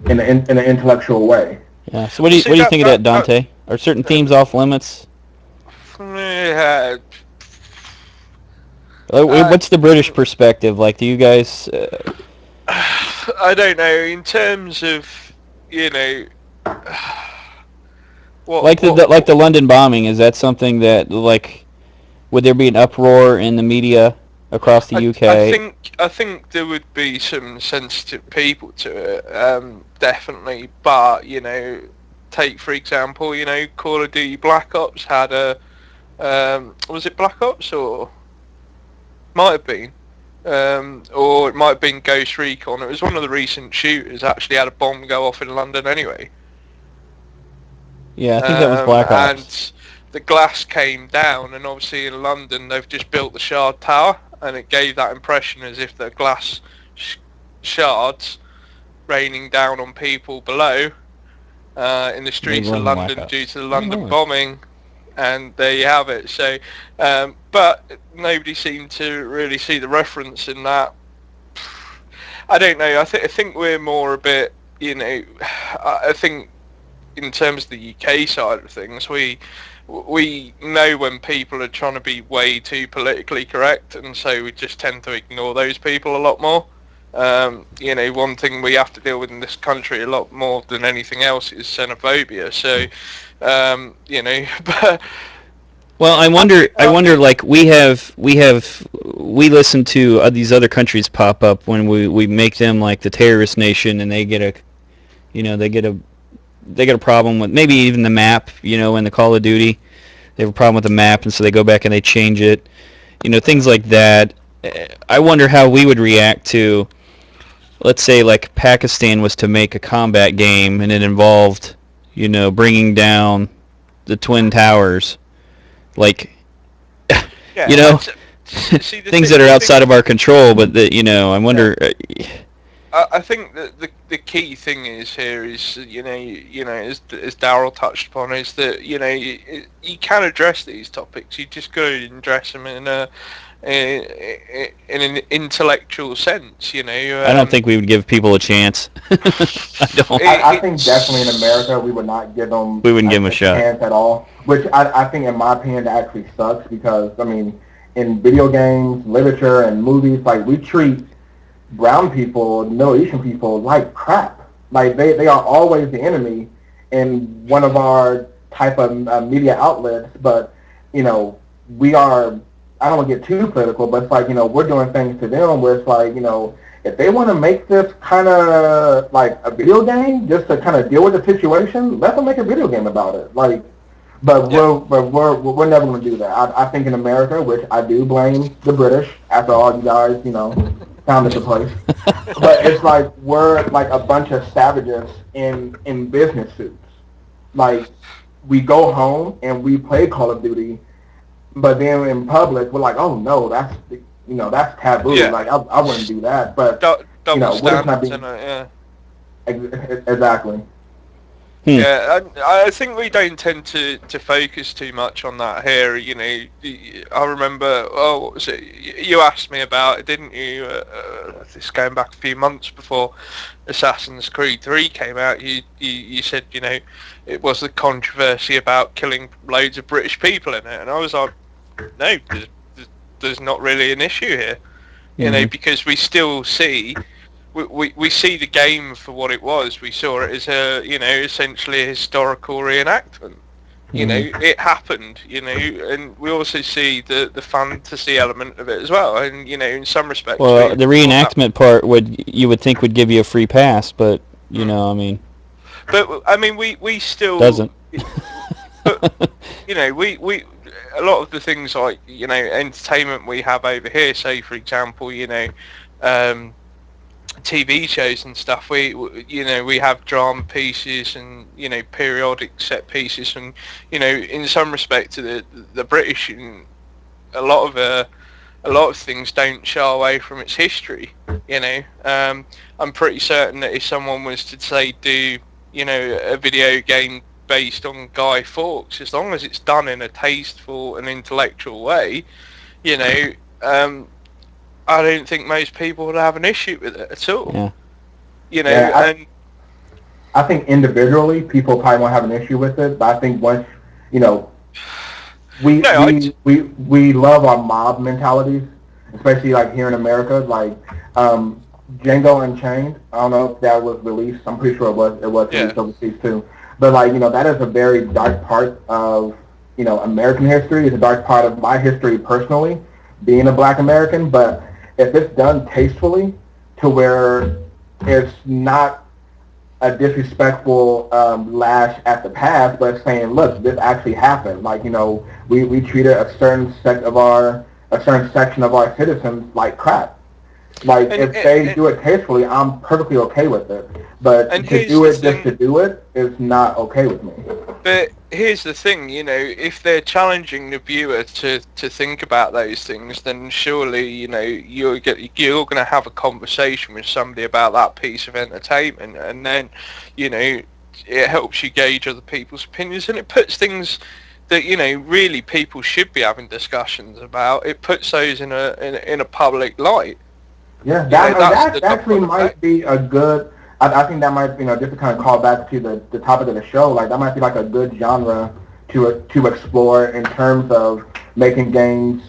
in an intellectual way. yeah. So See what do you that think of that, Dante? Are certain themes off limits? yeah, What's the British perspective? Like, do you guys? I don't know. In terms of, you know, Like the London bombing, is that something that like would there be an uproar in the media across the UK? I think there would be some sensitive people to it, definitely. But take for example, Call of Duty Black Ops had a, was it Black Ops or might have been, or it might have been Ghost Recon. It was one of the recent shooters actually had a bomb go off in London anyway. Yeah, I think that was Black Ops. And the glass came down, and obviously in London they've just built the Shard Tower, and it gave that impression as if the glass shards raining down on people below in the streets of London due to the London bombing, and there you have it. So, but nobody seemed to really see the reference in that. I don't know. I think we're more a bit, I think in terms of the UK side of things, we know when people are trying to be way too politically correct, and so we just tend to ignore those people a lot more. One thing we have to deal with in this country a lot more than anything else is xenophobia. So, but well, I wonder. Like we listen to these other countries pop up when we make them like the terrorist nation, and they get a, they get a problem with maybe even the map. In the Call of Duty, they have a problem with the map, and so they go back and they change it. Things like that. I wonder how we would react to, let's say, like Pakistan was to make a combat game, and it involved, bringing down the Twin Towers, like, yeah, see, things that are outside of our control. But I wonder. I think that the key thing is here is as Daryl touched upon, is that you can address these topics. You just got to address them in an intellectual sense. I don't think we would give people a chance. I don't. I think definitely in America we would not give them. We wouldn't give them a shot chance at all. Which I think, in my opinion, that actually sucks because I mean, in video games, literature, and movies, like we treat brown people, Middle Eastern people like crap. Like they are always the enemy in one of our type of media outlets, but we are. I don't want to get too political, but it's like we're doing things to them where it's like if they want to make this kind of like a video game just to kind of deal with the situation, let them make a video game about it. Like, but we're never going to do that. I think in America, which I do blame the British after all you guys founded the place, but it's like we're like a bunch of savages in business suits. Like we go home and we play Call of Duty, but then in public we're like, oh no, that's taboo. Yeah. Like I wouldn't do that. But Double we're just not standards, being yeah. Exactly. Yeah, and I think we don't tend to focus too much on that here. I remember, what was it? You asked me about it, didn't you? This going back a few months before Assassin's Creed 3 came out. You said, it was the controversy about killing loads of British people in it, and I was like, no, there's not really an issue here, because we still see. We see the game for what it was. We saw it as essentially a historical reenactment. It happened, and we also see the fantasy element of it as well. And in some respects, well, the reenactment part you would think would give you a free pass, but I mean. But I mean, we still doesn't. But we a lot of the things like entertainment we have over here. Say for example, TV shows and stuff. We have drama pieces and periodic set pieces, and in some respect to the British, a lot of things don't shy away from its history. I'm pretty certain that if someone was to say do a video game based on Guy Fawkes, as long as it's done in a tasteful and intellectual way, I don't think most people would have an issue with it at all. Yeah. I think individually people probably won't have an issue with it, but I think once we love our mob mentalities, especially like here in America. Like Django Unchained, I don't know if that was released. I'm pretty sure it was released overseas too. But that is a very dark part of American history. It's a dark part of my history personally, being a Black American. But if it's done tastefully, to where it's not a disrespectful lash at the past, but saying, look, this actually happened. Like we treated a certain section of our citizens like crap. Like if they do it tastefully, I'm perfectly okay with it. But to do it just to do it is not okay with me. But here's the thing, if they're challenging the viewer to think about those things, then surely you're going to have a conversation with somebody about that piece of entertainment, and then it helps you gauge other people's opinions, and it puts things that really people should be having discussions about. It puts those in a public light. Yeah, that actually might be a good. I think that might, just to kind of call back to the topic of the show, like that might be like a good genre to explore in terms of making games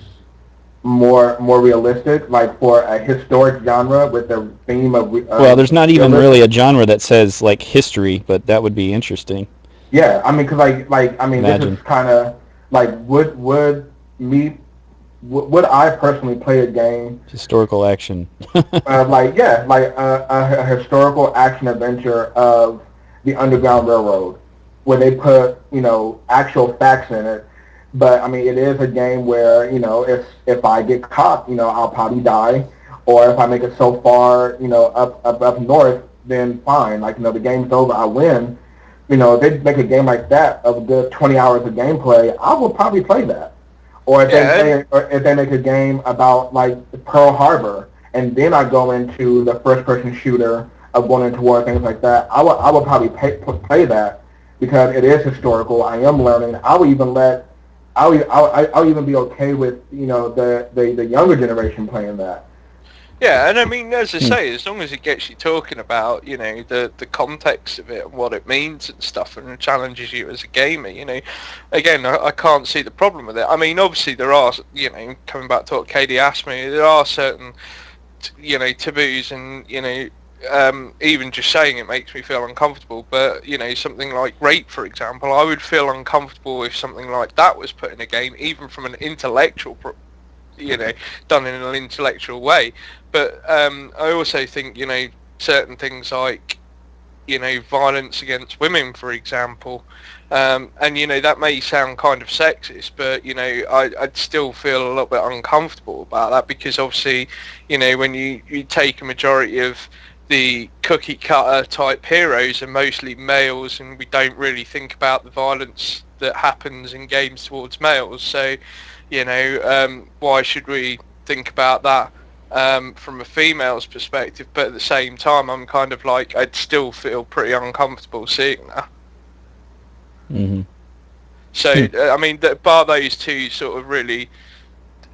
more realistic, like for a historic genre with the theme of. Well, there's not even really a genre that says like history, but that would be interesting. Yeah, I mean, because this is kind of like would I personally play a game historical action a historical action adventure of the Underground Railroad where they put actual facts in it, but I mean it is a game where if I get caught I'll probably die, or if I make it so far up north, then fine, like the game's over, I win. If they make a game like that of a good 20 hours of gameplay, I will probably play that. Or if they make a game about like Pearl Harbor, and then I go into the first-person shooter of going into war, things like that, I would probably play that because it is historical. I am learning. I'll even be okay with the younger generation playing that. Yeah, and I mean, as I say, as long as it gets you talking about, the context of it and what it means and stuff, and it challenges you as a gamer, again, I can't see the problem with it. I mean, obviously there are, coming back to what Katie asked me, there are certain, taboos and, even just saying it makes me feel uncomfortable. But something like rape, for example, I would feel uncomfortable if something like that was put in a game, even from an intellectual, done in an intellectual way. But I also think certain things like violence against women, for example, and that may sound kind of sexist, but I'd still feel a little bit uncomfortable about that, because obviously when you take a majority of the cookie cutter type heroes are mostly males, and we don't really think about the violence that happens in games towards males. So why should we think about that from a female's perspective? But at the same time, I'm kind of like, I'd still feel pretty uncomfortable seeing that. Mm-hmm. So I mean, bar those two sort of really,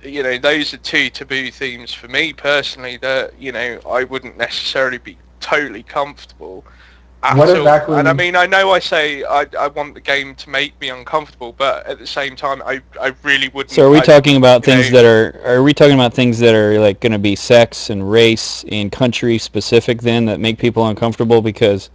those are two taboo themes for me personally that I wouldn't necessarily be totally comfortable at What all. exactly? And I mean, I know I say I want the game to make me uncomfortable, but at the same time, I really wouldn't. So are we talking about things that are we talking about things that are like going to be sex and race and country specific then, that make people uncomfortable? Because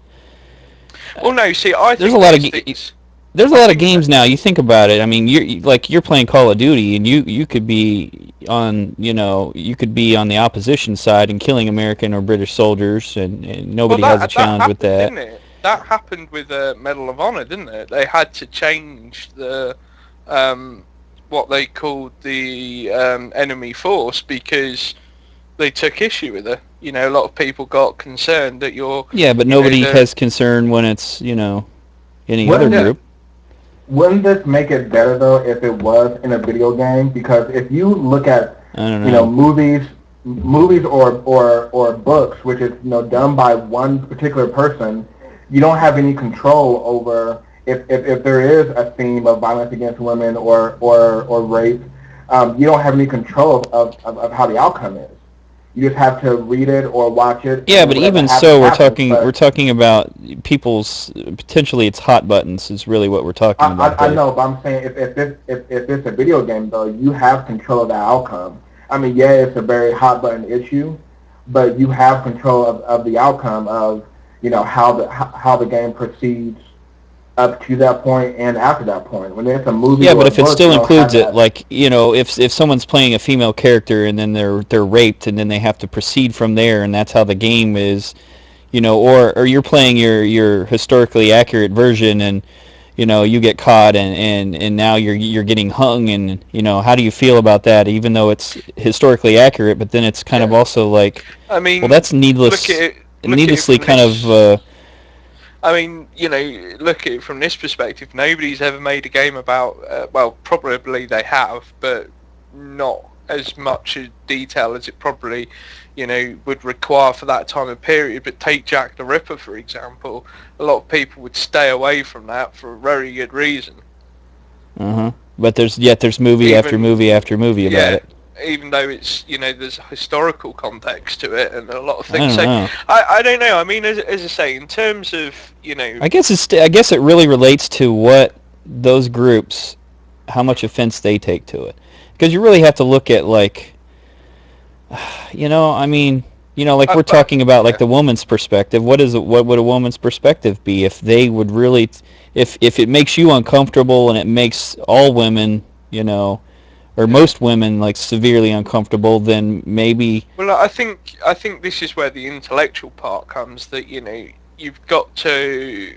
well, no, see, I there's think a lot of things, there's a lot of games now. You think about it. I mean, you're playing Call of Duty, and you could be on you could be on the opposition side and killing American or British soldiers, and nobody has a challenge with that. Didn't it? That happened with Medal of Honor, didn't it? They had to change the what they called the enemy force because they took issue with it. A lot of people got concerned that you're. Yeah, but nobody has concern when it's any other group. Wouldn't this make it better though if it was in a video game? Because if you look at movies or books, which is done by one particular person, you don't have any control over if there is a theme of violence against women or rape. You don't have any control of how the outcome is. You just have to read it or watch it. Yeah, but even so, we're talking about people's potentially it's hot buttons is really what we're talking about. I know, but I'm saying if it's a video game though, you have control of the outcome. I mean, yeah, it's a very hot button issue, but you have control of the outcome of how the game proceeds up to that point and after that point. When it's a movie, yeah, but if it still includes it, like if someone's playing a female character and then they're raped and then they have to proceed from there, and that's how the game is, or you're playing your historically accurate version and you get caught and now you're getting hung, and how do you feel about that? Even though it's historically accurate, but then it's kind of also like, I mean, well, that's needlessly kind of. I mean, look at it from this perspective. Nobody's ever made a game about, well, probably they have, but not as much detail as it probably, would require for that time of period. But take Jack the Ripper, for example. A lot of people would stay away from that for a very good reason. But there's movie after movie after movie about it. Even though it's there's a historical context to it and a lot of things. I don't know. I mean, as I say, in terms of I guess it really relates to what those groups, how much offense they take to it, because you really have to look at like, I mean, like we're talking about like the woman's perspective. What would a woman's perspective be if they would really, if it makes you uncomfortable and it makes all women, or most women like severely uncomfortable, then maybe. Well, I think this is where the intellectual part comes. That you've got to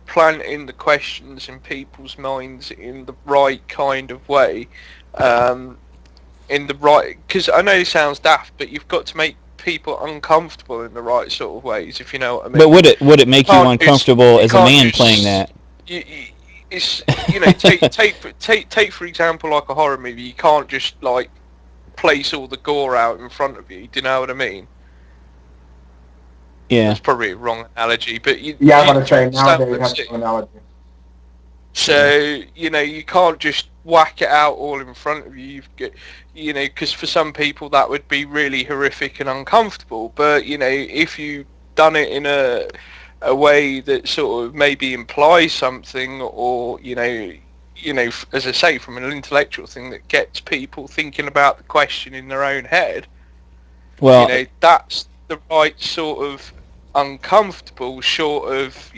plant in the questions in people's minds in the right kind of way, because I know it sounds daft, but you've got to make people uncomfortable in the right sort of ways, if you know what I mean. But would it make you uncomfortable as a man playing that? It's take for example like a horror movie. You can't just like place all the gore out in front of you. Do you know what I mean? Yeah. That's probably a wrong analogy, but I'm going to say nowadays have an analogy. So you can't just whack it out all in front of you. You've got, because for some people that would be really horrific and uncomfortable. But if you done it in a way that sort of maybe implies something, or as I say, from an intellectual thing that gets people thinking about the question in their own head, Well, That's the right sort of uncomfortable, short of,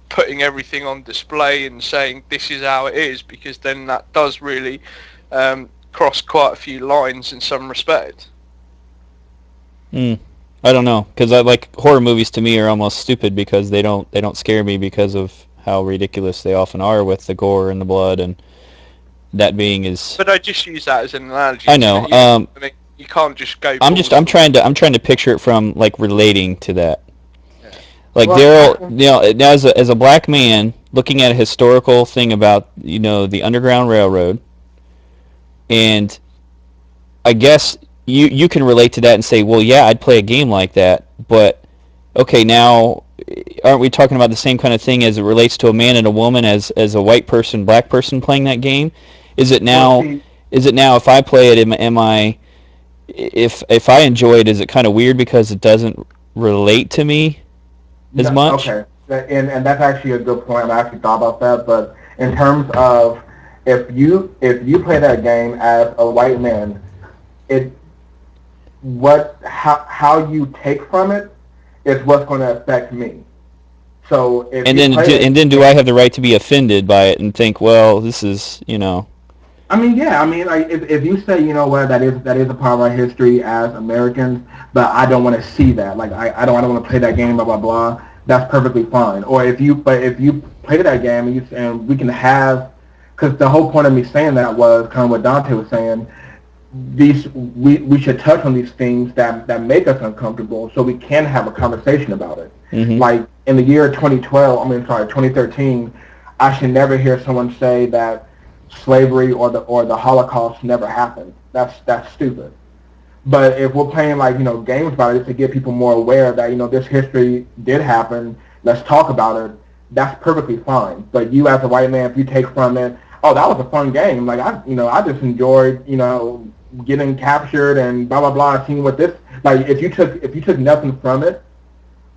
putting everything on display and saying this is how it is, because then that does really cross quite a few lines in some respect. I don't know, because I like horror movies. To me, are almost stupid because they don't scare me because of how ridiculous they often are with the gore and the blood, and that being is. But I just use that as an analogy. I know. I mean, you can't just go. I'm trying to picture it from like relating to that. Yeah. Like Well, Daryl, now as a black man looking at a historical thing about the Underground Railroad, and I guess you can relate to that and say, well, yeah, I'd play a game like that, but okay, now aren't we talking about the same kind of thing as it relates to a man and a woman as a white person, black person playing that game? Is it well, now? see, Is it now? If I play it, am I? If I enjoy it, is it kind of weird because it doesn't relate to me as no, much? okay, and that's actually a good point. I actually thought about that, but in terms of if you play that game as a white man, it how you take from it is what's going to affect me. So if And you then play that do I game, have the right to be offended by it and think, well, this is I mean, yeah, I mean, like if you say, you know what, that is a part of our history as Americans, but I don't want to see that. Like I don't want to play that game, blah blah blah. That's perfectly fine. Or if you play that game and we can have, because the whole point of me saying that was kind of what Dante was saying. We should touch on these things that make us uncomfortable, so we can have a conversation about it. hmm Like in the year 2012, 2013, I should never hear someone say that slavery or the Holocaust never happened. That's stupid. But if we're playing like games about it to get people more aware that this history did happen, let's talk about it. That's perfectly fine. But you as a white man, if you take from it, oh, that was a fun game. Like I just enjoyed getting captured and blah blah blah. Seeing what this like if you took nothing from it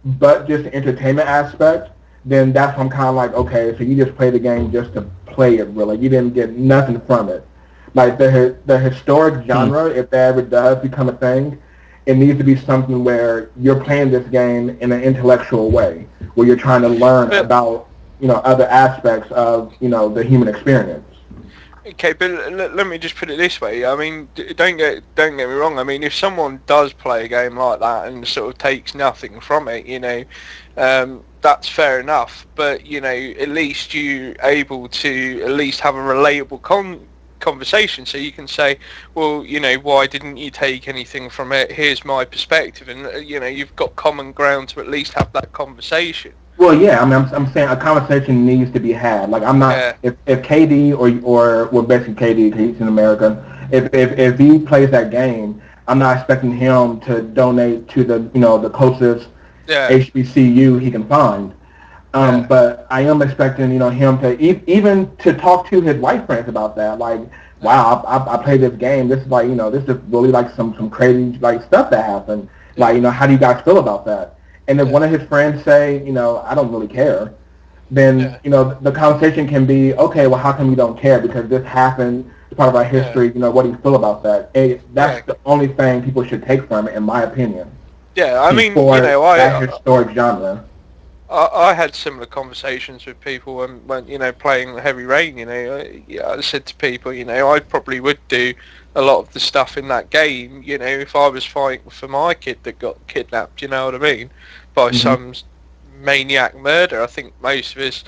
but just the entertainment aspect, then that's when I'm kind of like, okay, so you just play the game just to play it, really. You didn't get nothing from it. Like the historic genre, if that ever does become a thing, it needs to be something where you're playing this game in an intellectual way, where you're trying to learn But about other aspects of the human experience. okay, but let me just put it this way. I mean, don't get me wrong. I mean, if someone does play a game like that and sort of takes nothing from it, that's fair enough. But at least you able to at least have a relatable conversation, so you can say, well, why didn't you take anything from it? Here's my perspective, and you've got common ground to at least have that conversation. Well, yeah, I mean, I'm saying a conversation needs to be had. Like, I'm not Yeah, if KD or well, basically KD, 'cause he's an American. If he plays that game, I'm not expecting him to donate to the closest yeah, HBCU he can find. yeah, But I am expecting him to even to talk to his white friends about that. Like, yeah, wow, I played this game. This is like this is really like some crazy like stuff that happened. yeah, Like, how do you guys feel about that? And if yeah, one of his friends say, I don't really care, then yeah, the conversation can be, okay, well, how come you don't care? Because this happened. It's part of our yeah, history. What do you feel about that? yeah, That's the only thing people should take from it, in my opinion, yeah. I mean, for that historic genre. I had similar conversations with people when playing Heavy Rain. I said to people, I probably would do a lot of the stuff in that game. If I was fighting for my kid that got kidnapped. You know what I mean? By Hmm. some maniac murder. I think most of us,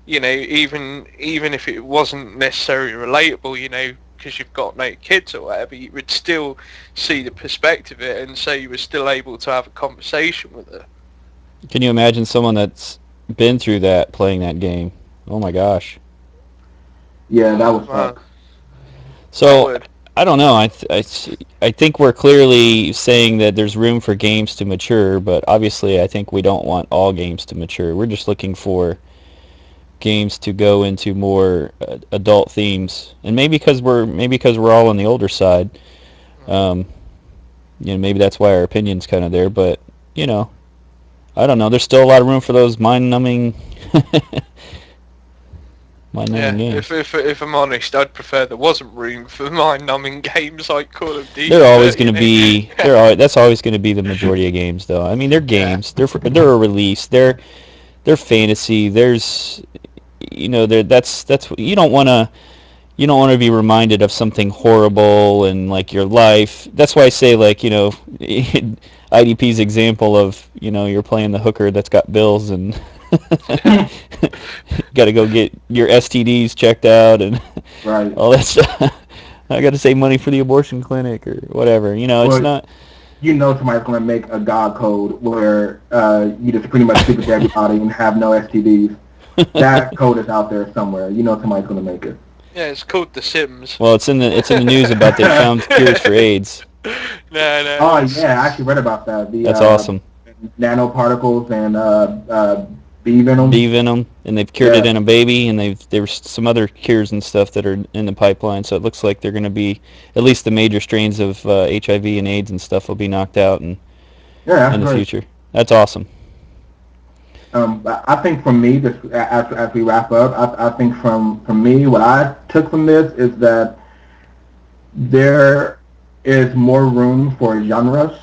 even if it wasn't necessarily relatable, because you've got no kids or whatever, you would still see the perspective of it, and so you were still able to have a conversation with her. Can you imagine someone that's been through that playing that game? Oh my gosh. Yeah, that would Wow, suck. that So would. I don't know. I think we're clearly saying that there's room for games to mature, but obviously I think we don't want all games to mature. We're just looking for games to go into more adult themes, and maybe because we're all on the older side. Um, maybe that's why our opinion's kind of there. But you know, I don't know. There's still a lot of room for those mind-numbing mind-numbing games. If I'm honest, I'd prefer there wasn't room for mind-numbing games like Call of Duty. They're always but, going to be. That's always going to be the majority of games, though. I mean, they're games. They're a release. They're fantasy. There's, that's you don't want to. You don't want to be reminded of something horrible and like your life. That's why I say IDP's example of you're playing the hooker that's got bills and got to go get your STDs checked out and Right. all that stuff. I got to save money for the abortion clinic or whatever. It's not. Somebody's going to make a God code where you just pretty much sleep with everybody and have no STDs. That code is out there somewhere. Somebody's going to make it. Yeah, it's called The Sims. Well, it's in the news about they found cures for AIDS. No. Oh yeah, I actually read about that. That's awesome. Nanoparticles and bee venom. Bee venom, and they've cured it in a baby, and there's some other cures and stuff that are in the pipeline. So it looks like they're going to be at least the major strains of HIV and AIDS and stuff will be knocked out in the future. That's awesome. I think for me, just as we wrap up, I think from me, what I took from this is that there is more room for genres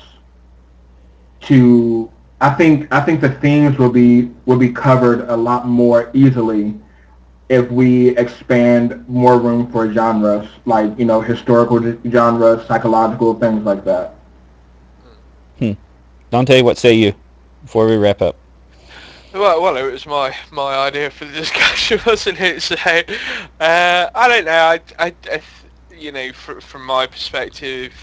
to. I think the themes will be covered a lot more easily if we expand more room for genres, like historical genres, psychological things like that. Dante, what say you before we wrap up? Well, it was my idea for the discussion, wasn't it? So, I don't know. From my perspective,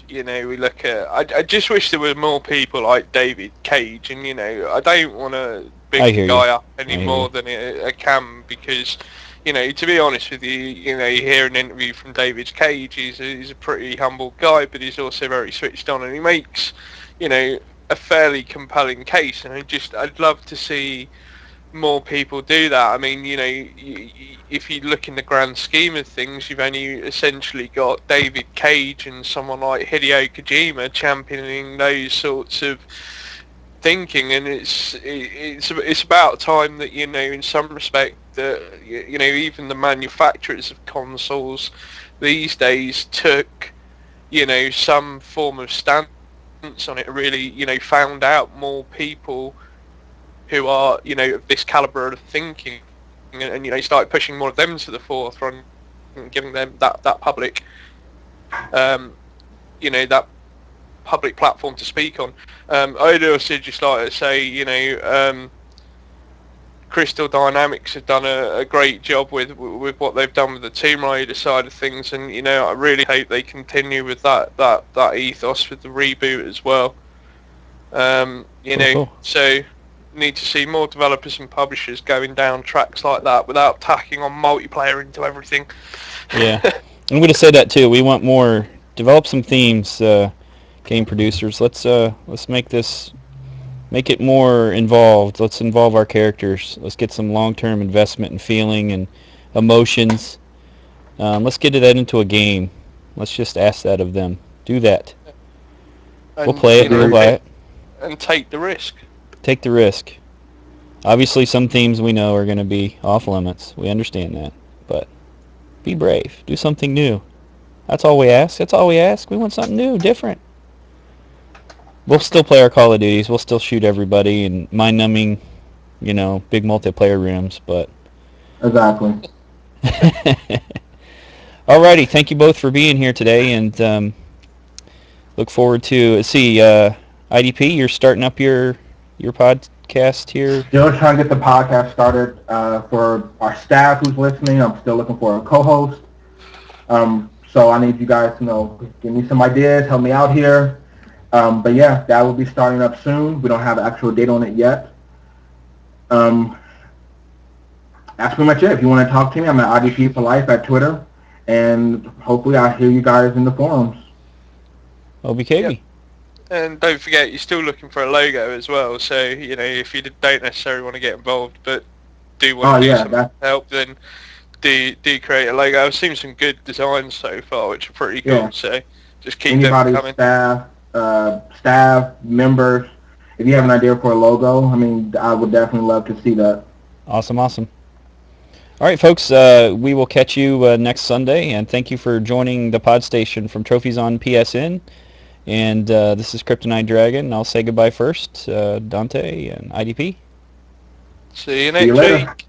we look at. I just wish there were more people like David Cage, and I don't want to big the guy up any more than I can because, to be honest with you, you hear an interview from David Cage. He's a pretty humble guy, but he's also very switched on, and he makes, a fairly compelling case, and I'd love to see more people do that. I mean, if you look in the grand scheme of things, you've only essentially got David Cage and someone like Hideo Kojima championing those sorts of thinking, and it's about time that in some respect that even the manufacturers of consoles these days took some form of stand on it, really found out more people who are of this caliber of thinking, and started pushing more of them to the forefront and giving them that public that public platform to speak on. I'd also just like to say Crystal Dynamics have done a great job with what they've done with the Tomb Raider side of things, and I really hope they continue with that ethos with the reboot as well. Cool. So need to see more developers and publishers going down tracks like that without tacking on multiplayer into everything. Yeah, I'm going to say that too. We want more. Develop some themes, game producers. Let's make it more involved. Let's involve our characters. Let's get some long-term investment and feeling and emotions. Let's get that into a game. Let's just ask that of them. Do that. And, we'll play it. We'll buy it. And take the risk. Take the risk. Obviously, some themes we know are going to be off limits. We understand that. But be brave. Do something new. That's all we ask. We want something new, different. We'll still play our Call of Duties. We'll still shoot everybody and mind-numbing, big multiplayer rooms, but... Exactly. Alrighty, thank you both for being here today, and look forward to... IDP, you're starting up your podcast here? Still trying to get the podcast started for our staff who's listening. I'm still looking for a co-host. So I need you guys to give me some ideas, help me out here. But yeah, that will be starting up soon. We don't have an actual date on it yet. That's pretty much it. If you want to talk to me, I'm at IDP for Life at Twitter, and hopefully I'll hear you guys in the forums. OBKB. Yep. And don't forget, you're still looking for a logo as well. So if you don't necessarily want to get involved, but do want to do some help, then do create a logo. I've seen some good designs so far, which are pretty cool. Yeah. So just keep them coming. Staff, members, if you have an idea for a logo, I would definitely love to see that. Awesome. All right, folks, we will catch you next Sunday, and thank you for joining the PodStation from Trophies on PSN. And this is Kryptonite Dragon. I'll say goodbye first, Dante and IDP. See you See you next later. week.